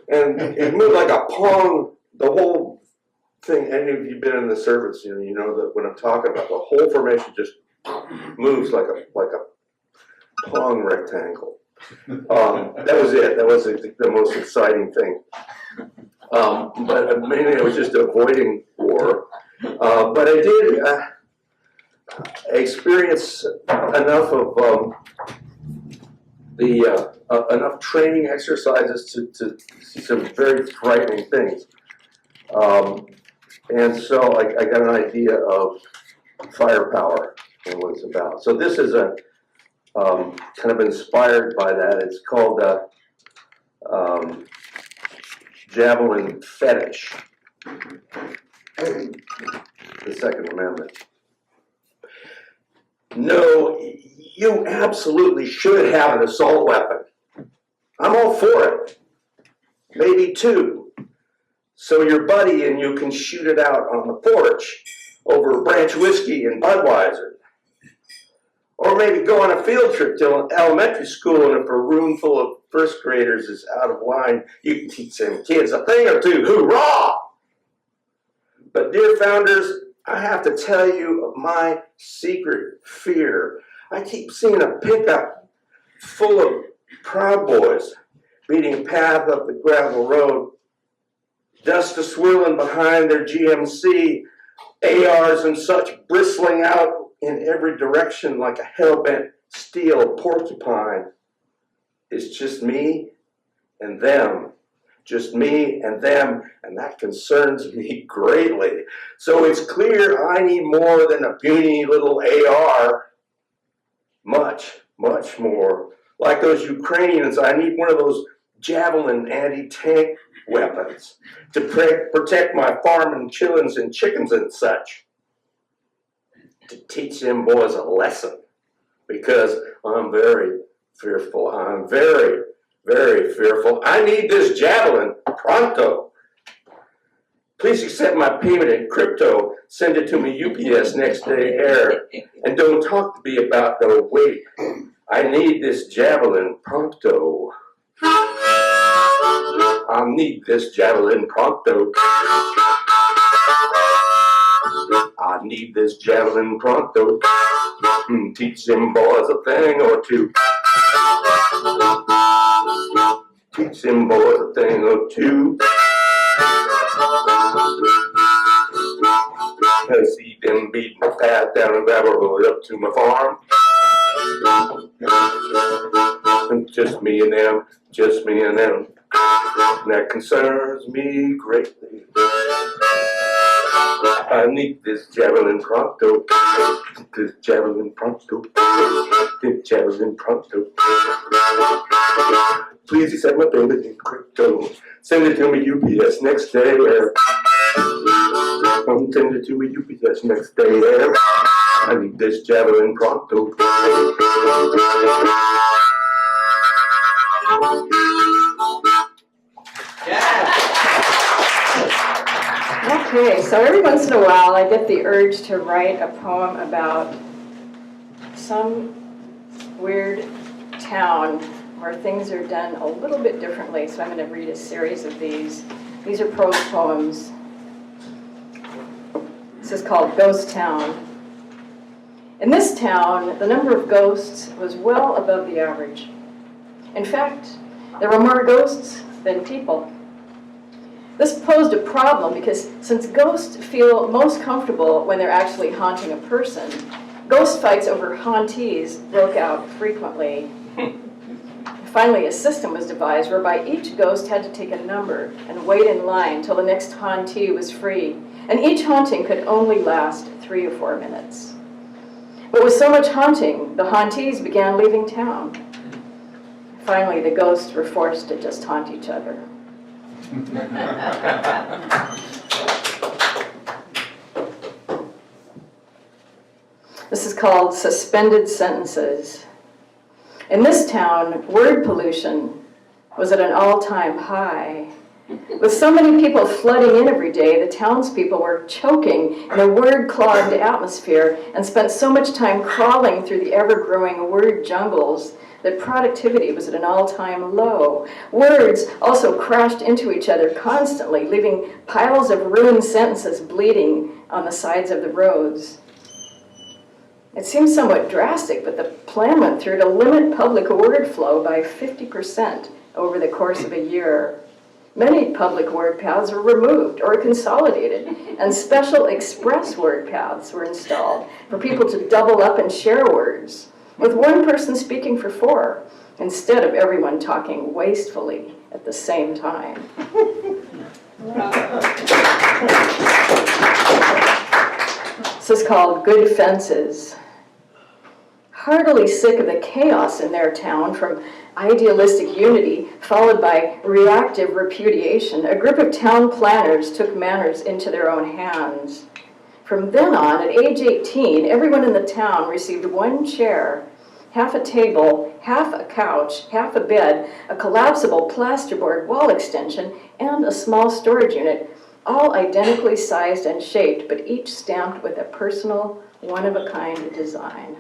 [SPEAKER 3] and it moved like a pong. The whole thing. Any of you been in the service, you know that what I'm talking about. The whole formation just moves like a pong rectangle. That was it. That was the most exciting thing. But mainly I was just avoiding war. But I did experience enough of enough training exercises to see some very frightening things. And so I got an idea of firepower and what it's about. So this is a kind of inspired by that. It's called Javelin Fetish, the Second Amendment. No, you absolutely should have an assault weapon. I'm all for it. Maybe two. So your buddy and you can shoot it out on the porch over Branch Whiskey and Budweiser. Or maybe go on a field trip to an elementary school, and if a room full of first graders is out of line, you can teach them kids a thing or two. Hoorah! But dear founders, I have to tell you of my secret fear. I keep seeing a pickup full of Proud Boys beating a path up the gravel road, dust a-swirling behind their GMC, ARs and such bristling out in every direction like a hell-bent steel porcupine. It's just me and them. Just me and them, and that concerns me greatly. So it's clear I need more than a puny little AR. Much, much more. Like those Ukrainians, I need one of those Javelin anti-tank weapons to protect my farm and chillins and chickens and such. To teach them boys a lesson, because I'm very fearful. I'm very, very fearful. I need this Javelin pronto. Please accept my payment in crypto. Send it to me UPS next day air. And don't talk to me about no wait. I need this Javelin pronto. I need this Javelin pronto. I need this Javelin pronto. Teach them boys a thing or two. Teach them boys a thing or two. I see them beating the path down the gravel road up to my farm. Just me and them, just me and them. That concerns me greatly. I need this Javelin pronto. This Javelin pronto. This Javelin pronto. Please accept my payment in crypto. Send it to me UPS next day. Send it to me UPS next day. I need this Javelin pronto.
[SPEAKER 6] Okay, so every once in a while I get the urge to write a poem about some weird town where things are done a little bit differently. So I'm going to read a series of these. These are prose poems. This is called Ghost Town. In this town, the number of ghosts was well above the average. In fact, there were more ghosts than people. This posed a problem because since ghosts feel most comfortable when they're actually haunting a person, ghost fights over hauntees broke out frequently. Finally, a system was devised whereby each ghost had to take a number and wait in line till the next hauntee was free, and each haunting could only last 3 or 4 minutes. But with so much haunting, the hauntees began leaving town. Finally, the ghosts were forced to just haunt each other. This is called Suspended Sentences. In this town, word pollution was at an all-time high. With so many people flooding in every day, the townspeople were choking in a word-clogged atmosphere and spent so much time crawling through the ever-growing word jungles that productivity was at an all-time low. Words also crashed into each other constantly, leaving piles of ruined sentences bleeding on the sides of the roads. It seems somewhat drastic, but the plan went through to limit public word flow by 50% over the course of a year. Many public word paths were removed or consolidated, and special express word paths were installed for people to double up and share words, with one person speaking for four, instead of everyone talking wastefully at the same time. This is called Good Fences. Heartily sick of the chaos in their town, from idealistic unity followed by reactive repudiation, a group of town planners took matters into their own hands. From then on, at age 18, everyone in the town received one chair, half a table, half a couch, half a bed, a collapsible plasterboard wall extension, and a small storage unit, all identically sized and shaped, but each stamped with a personal, one-of-a-kind design.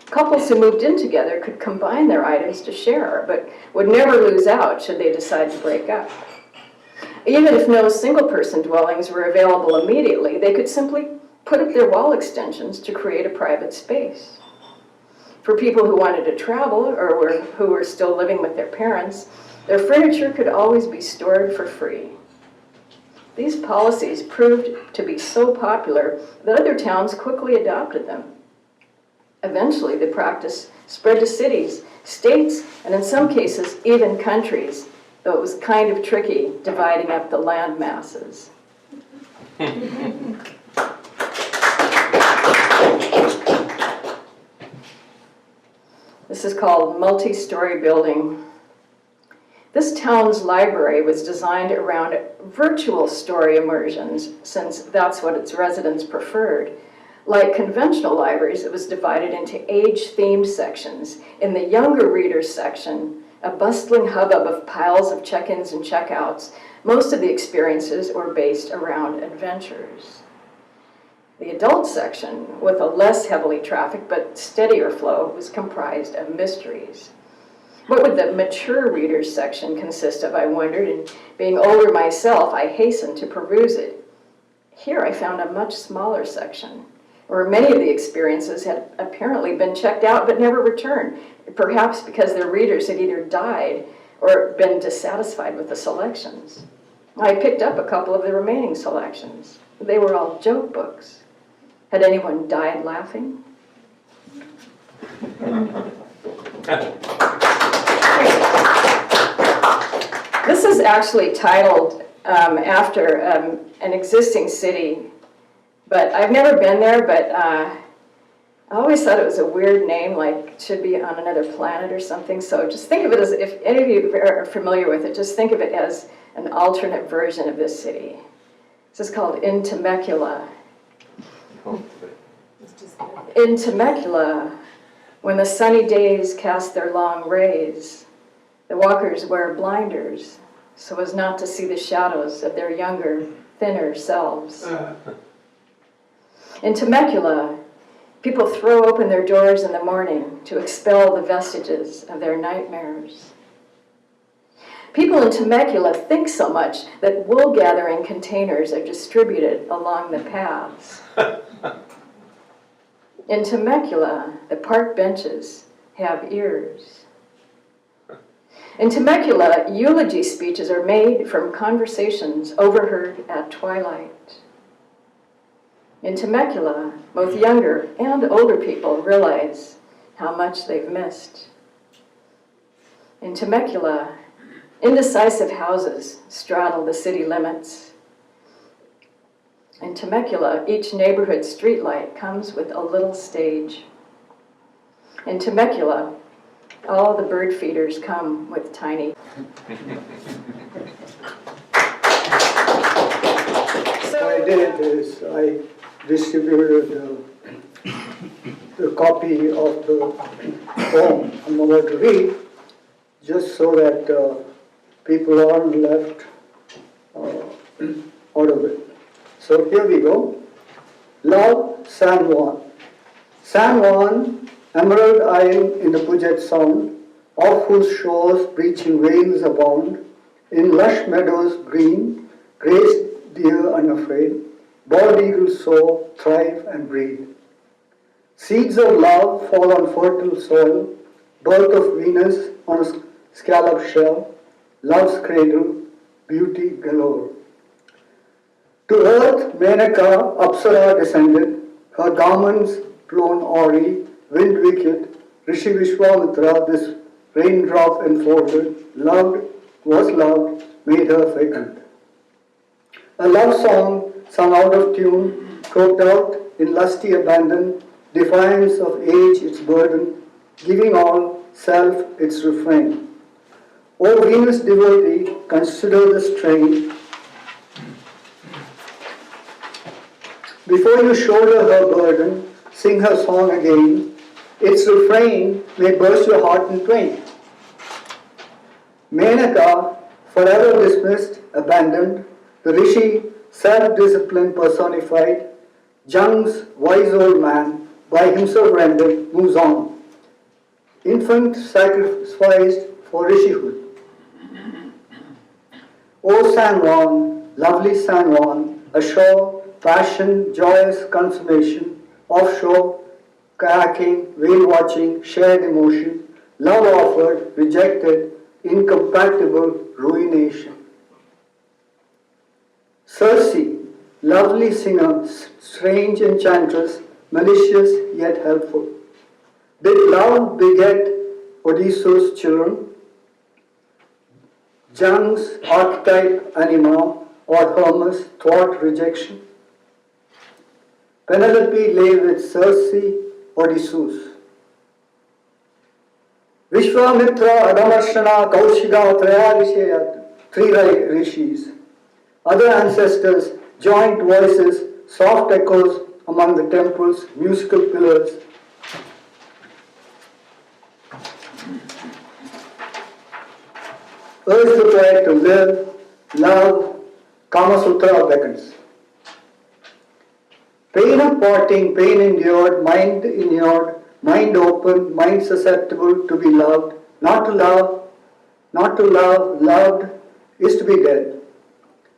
[SPEAKER 6] Couples who moved in together could combine their items to share, but would never lose out should they decide to break up. Even if no single-person dwellings were available immediately, they could simply put up their wall extensions to create a private space. For people who wanted to travel or who were still living with their parents, their furniture could always be stored for free. These policies proved to be so popular that other towns quickly adopted them. Eventually, the practice spread to cities, states, and in some cases, even countries, though it was kind of tricky dividing up the land masses. This is called multi-story building. This town's library was designed around virtual story immersions, since that's what its residents preferred. Like conventional libraries, it was divided into age-themed sections. In the younger readers section, a bustling hubbub of piles of check-ins and check-outs, most of the experiences were based around adventures. The adult section, with a less heavily trafficked but steadier flow, was comprised of mysteries. What would the mature readers section consist of, I wondered, and being older myself, I hastened to peruse it. Here I found a much smaller section, where many of the experiences had apparently been checked out but never returned, perhaps because their readers had either died or been dissatisfied with the selections. I picked up a couple of the remaining selections. They were all joke books. Had anyone died laughing? This is actually titled after an existing city, but I've never been there, but I always thought it was a weird name, like it should be on another planet or something. So just think of it as, if any of you are familiar with it, just think of it as an alternate version of this city. This is called In Temecula. In Temecula, when the sunny days cast their long rays, the walkers wear blinders so as not to see the shadows of their younger, thinner selves. In Temecula, people throw open their doors in the morning to expel the vestiges of their nightmares. People in Temecula think so much that wool-gathering containers are distributed along the paths. In Temecula, the park benches have ears. In Temecula, eulogy speeches are made from conversations overheard at twilight. In Temecula, both younger and older people realize how much they've missed. In Temecula, indecisive houses straddle the city limits. In Temecula, each neighborhood streetlight comes with a little stage. In Temecula, all the bird feeders come with tiny.
[SPEAKER 1] What I did is I distributed the copy of the poem I'm about to read, just so that people aren't left out of it. So here we go. Love, San Juan. San Juan, emerald isle in the Puget Sound, off whose shores breaching waves abound, in lush meadows green, grazed deer unafraid, bald eagles soar, thrive and breed.
[SPEAKER 7] Seeds of love fall on fertile soil, birth of Venus on a scallop shell, love's cradle, beauty galore. To earth Menaka Apsara descended, her garments blown awry, wind wicked, Rishi Vishwamitra this raindrop enfolded, loved, was loved, made her vacant. A love song sung out of tune, croaked out in lusty abandon, defiance of age its burden, giving all self its refrain. O Venus devotee, consider the strain. Before you shoulder her burden, sing her song again. Its refrain may burst your heart in twain. Menaka, forever dismissed, abandoned, the Rishi, self-discipline personified, Jung's wise old man, by himself rendered, moves on. Infant sacrificed for Rishihood. O San Juan, lovely San Juan, ashore, passion, joyous consummation, offshore, kayaking, whale watching, shared emotion, love offered, rejected, incompatible ruination. Circe, lovely singer, strange enchantress, malicious yet helpful. Did love beget Odysseus' children? Jung's archetype anima or Hermes thought rejection? Penelope lay with Circe, Odysseus. Vishwamitra, Adamarshana, Kaushika, Traya three rishis. Other ancestors, joint voices, soft echoes among the temple's musical pillars. Urge the poet to live, love, Kama Sutra beckons. Pain of parting, pain endured, mind open, mind susceptible to be loved, not to love, loved is to be dead.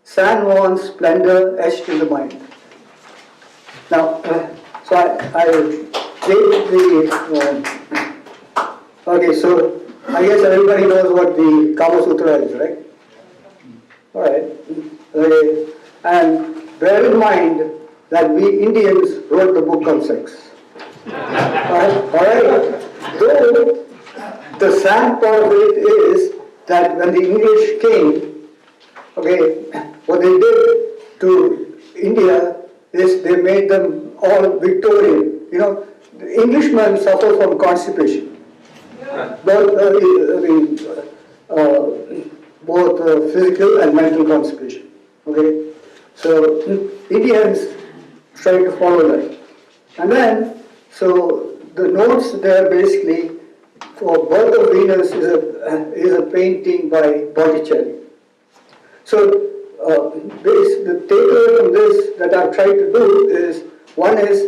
[SPEAKER 7] San Juan's splendor etched in the mind. Now, so I gave the, okay, so I guess everybody knows what the Kama Sutra is, right? Alright, okay, and bear in mind that we Indians wrote the book on sex. Alright, though the sad part of it is that when the English came, okay, what they did to India is they made them all Victorian. You know, the Englishmen suffer from constipation. Both physical and mental constipation. Okay, so Indians try to follow that, and then so the notes there basically for Birth of Venus is a painting by Botticelli. So the takeaway from this that I've tried to do is, one is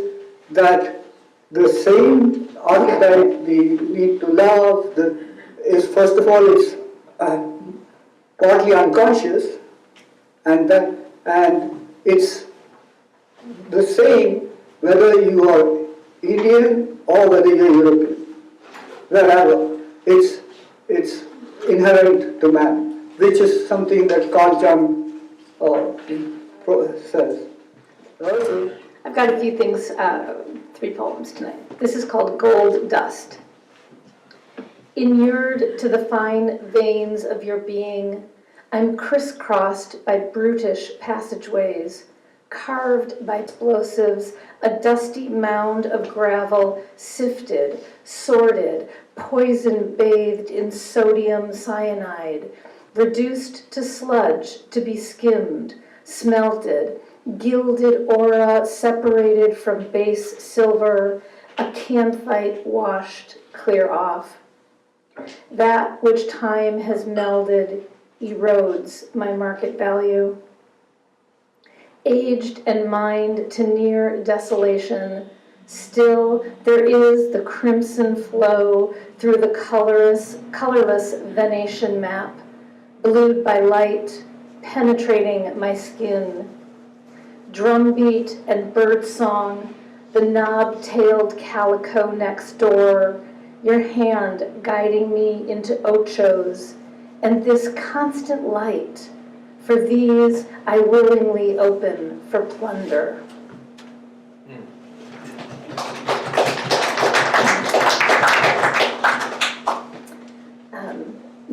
[SPEAKER 7] that the same archetype, the need to love, is first of all it's partly unconscious, and it's the same whether you are Indian or whether you're European. Wherever it's inherent to man, which is something that Carl Jung says.
[SPEAKER 8] I've got a few things, 3 poems tonight. This is called Gold Dust. Inured to the fine veins of your being, I'm crisscrossed by brutish passageways, carved by explosives, a dusty mound of gravel, sifted, sorted, poison-bathed in sodium cyanide, reduced to sludge to be skimmed, smelted, gilded aura separated from base silver, a canthite washed clear off. That which time has melded erodes my market value. Aged and mined to near desolation, still there is the crimson flow through the colorless Venetian map, blued by light, penetrating my skin. Drumbeat and birdsong, the knob-tailed calico next door, your hand guiding me into ochos, and this constant light. For these I willingly open for plunder.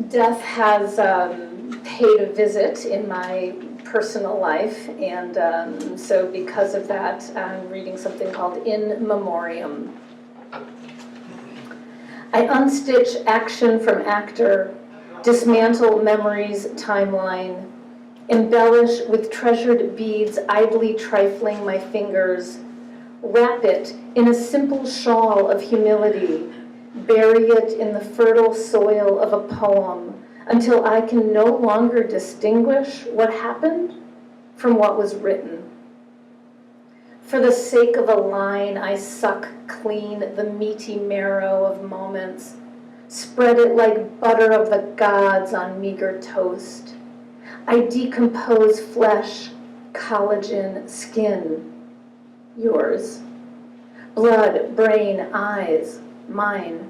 [SPEAKER 8] Death has paid a visit in my personal life, and so because of that, I'm reading something called In Memoriam. I unstitch action from actor, dismantle memory's timeline, embellish with treasured beads idly trifling my fingers, wrap it in a simple shawl of humility, bury it in the fertile soil of a poem until I can no longer distinguish what happened from what was written. For the sake of a line, I suck clean the meaty marrow of moments, spread it like butter of the gods on meager toast. I decompose flesh, collagen, skin, yours. Blood, brain, eyes, mine.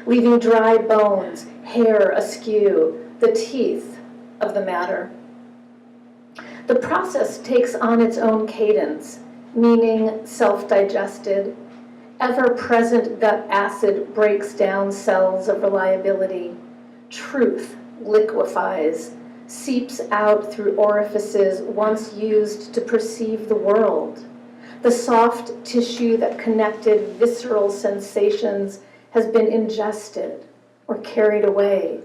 [SPEAKER 8] Leaving dry bones, hair askew, the teeth of the matter. The process takes on its own cadence, meaning self-digested. Ever-present gut acid breaks down cells of reliability. Truth liquefies, seeps out through orifices once used to perceive the world. The soft tissue that connected visceral sensations has been ingested or carried away.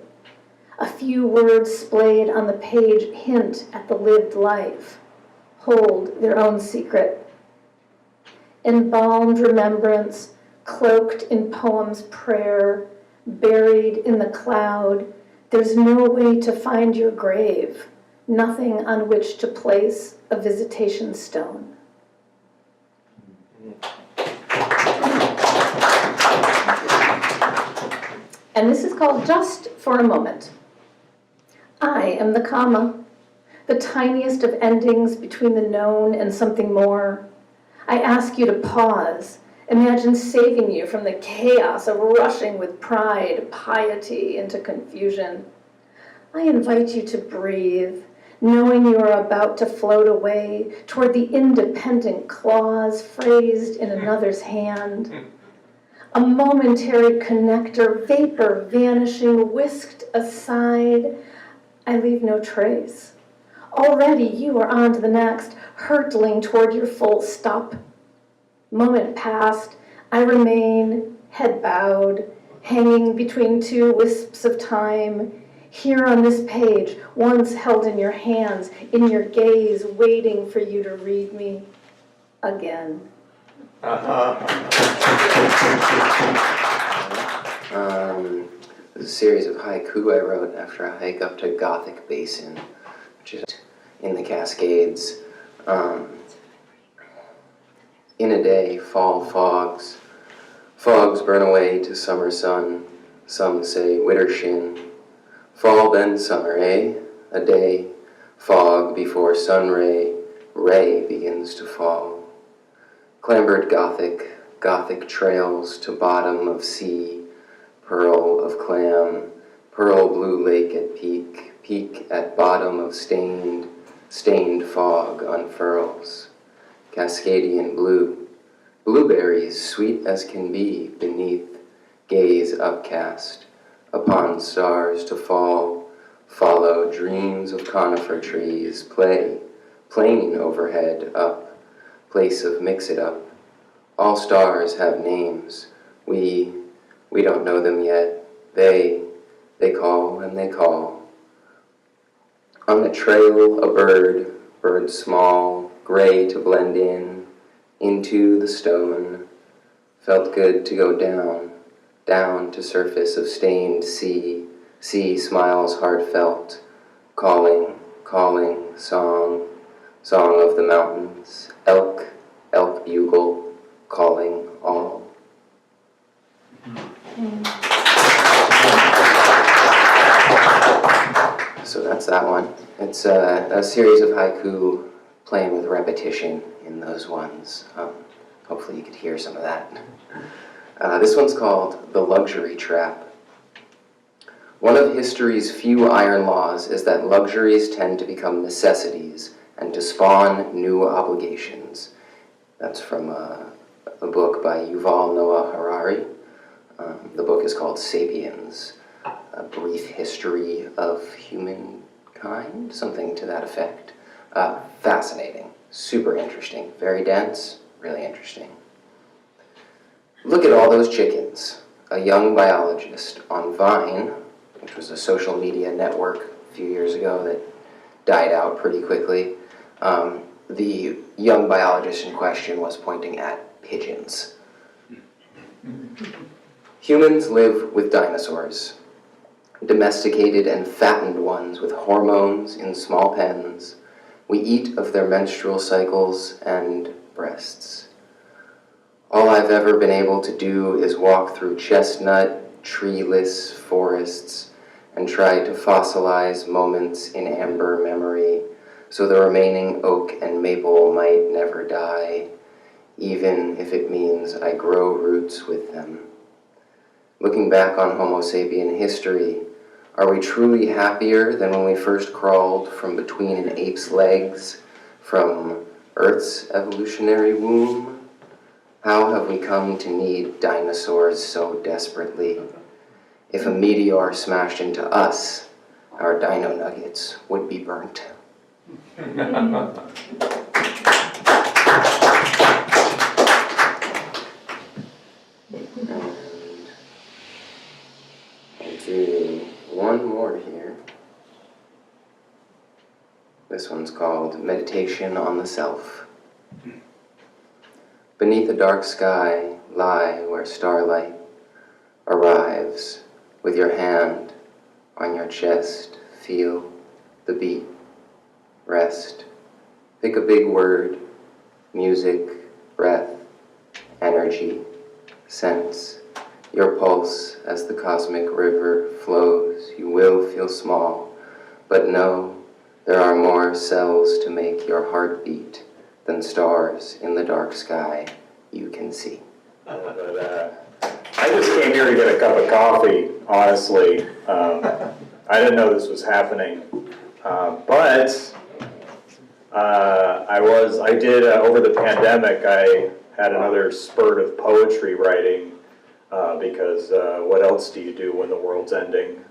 [SPEAKER 8] A few words splayed on the page hint at the lived life, hold their own secret. Embalmed remembrance, cloaked in poem's prayer, buried in the cloud, there's no way to find your grave, nothing on which to place a visitation stone. And this is called Just for a Moment. I am the comma, the tiniest of endings between the known and something more. I ask you to pause. Imagine saving you from the chaos of rushing with pride, piety into confusion. I invite you to breathe, knowing you are about to float away toward the independent clause phrased in another's hand. A momentary connector, vapor vanishing, whisked aside. I leave no trace. Already you are on to the next, hurtling toward your full stop. Moment past, I remain, head bowed, hanging between two wisps of time, here on this page, once held in your hands, in your gaze, waiting for you to read me again.
[SPEAKER 9] This is a series of haiku I wrote after a hike up to Gothic Basin, which is in the Cascades. In a day, fall fogs. Fogs burn away to summer sun. Some say widdershin. Fall then summer, eh? A day, fog before sun ray. Ray begins to fall. Clambered Gothic trails to bottom of sea. Pearl of clam, pearl blue lake at peak at bottom of stained fog unfurls. Cascadian blue, blueberries sweet as can be beneath, gaze upcast, upon stars to fall, follow dreams of conifer trees, plane overhead, up, place of mix it up. All stars have names, we don't know them yet, they call and they call. On the trail a bird small, gray to blend into the stone. Felt good to go down to surface of stained sea smiles heartfelt, calling, song of the mountains, elk bugle, calling all. So that's that one. It's a series of haiku playing with repetition in those ones. Hopefully you could hear some of that. This one's called The Luxury Trap. One of history's few iron laws is that luxuries tend to become necessities and to spawn new obligations. That's from a book by Yuval Noah Harari. The book is called Sapiens, A Brief History of Humankind, something to that effect. Fascinating, super interesting, very dense, really interesting. Look at all those chickens. A young biologist on Vine, which was a social media network a few years ago that died out pretty quickly. The young biologist in question was pointing at pigeons. Humans live with dinosaurs, domesticated and fattened ones with hormones in small pens. We eat of their menstrual cycles and breasts. All I've ever been able to do is walk through chestnut, treeless forests and try to fossilize moments in amber memory so the remaining oak and maple might never die, even if it means I grow roots with them. Looking back on Homo sapien history, are we truly happier than when we first crawled from between an ape's legs, from Earth's evolutionary womb? How have we come to need dinosaurs so desperately? If a meteor smashed into us, our dino nuggets would be burnt. And I'll do one more here. This one's called Meditation on the Self. Beneath a dark sky, lie where starlight arrives. With your hand on your chest, feel the beat. Rest. Pick a big word. Music, breath, energy, sense. Your pulse as the cosmic river flows. You will feel small, but know there are more cells to make your heart beat than stars in the dark sky you can see.
[SPEAKER 10] I just came here to get a cup of coffee, honestly. I didn't know this was happening. But I did, over the pandemic, I had another spurt of poetry writing because what else do you do when the world's ending?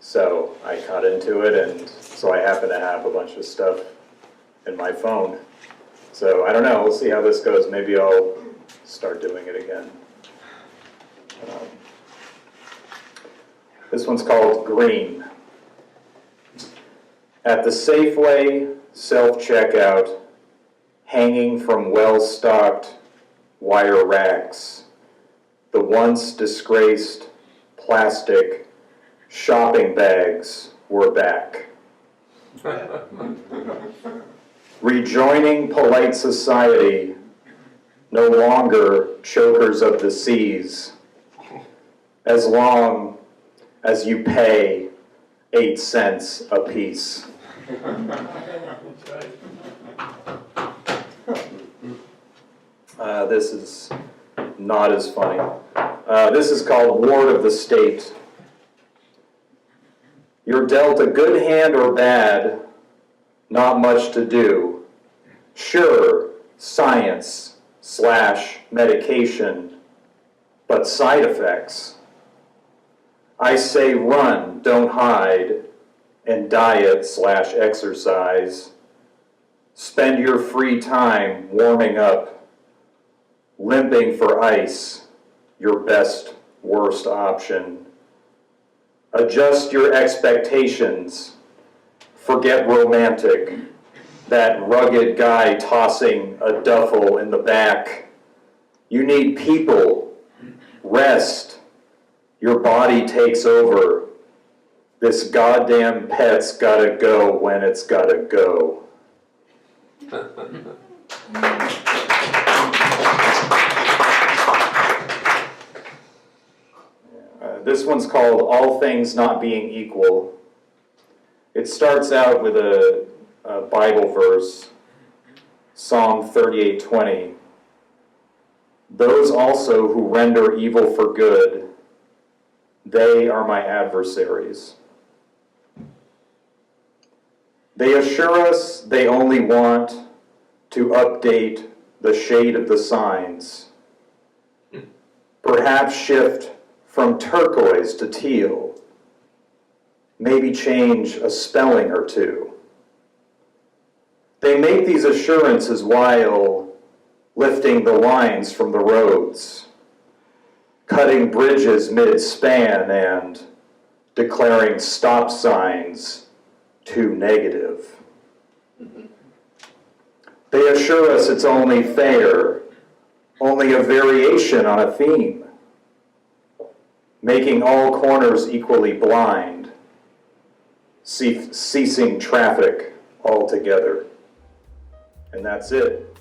[SPEAKER 10] So I got into it, and so I happen to have a bunch of stuff in my phone. So I don't know, we'll see how this goes. Maybe I'll start doing it again. This one's called Green. At the Safeway self-checkout, hanging from well-stocked wire racks, the once disgraced plastic shopping bags were back. Rejoining polite society, no longer chokers of the seas, as long as you pay 8 cents a piece. This is not as funny. This is called Ward of the State. You're dealt a good hand or bad, not much to do. Sure, science/medication, but side effects. I say run, don't hide, and diet/exercise. Spend your free time warming up, limping for ice, your best, worst option. Adjust your expectations, forget romantic, that rugged guy tossing a duffel in the back. You need people, rest, your body takes over. This goddamn pet's gotta go when it's gotta go. This one's called All Things Not Being Equal. It starts out with a Bible verse, Psalm 38:20. those also who render evil for good, they are my adversaries. They assure us they only want to update the shade of the signs, perhaps shift from turquoise to teal, maybe change a spelling or two. They make these assurances while lifting the lines from the roads, cutting bridges mid-span, and declaring stop signs too negative. They assure us it's only fair, only a variation on a theme, making all corners equally blind, ceasing traffic altogether. And that's it.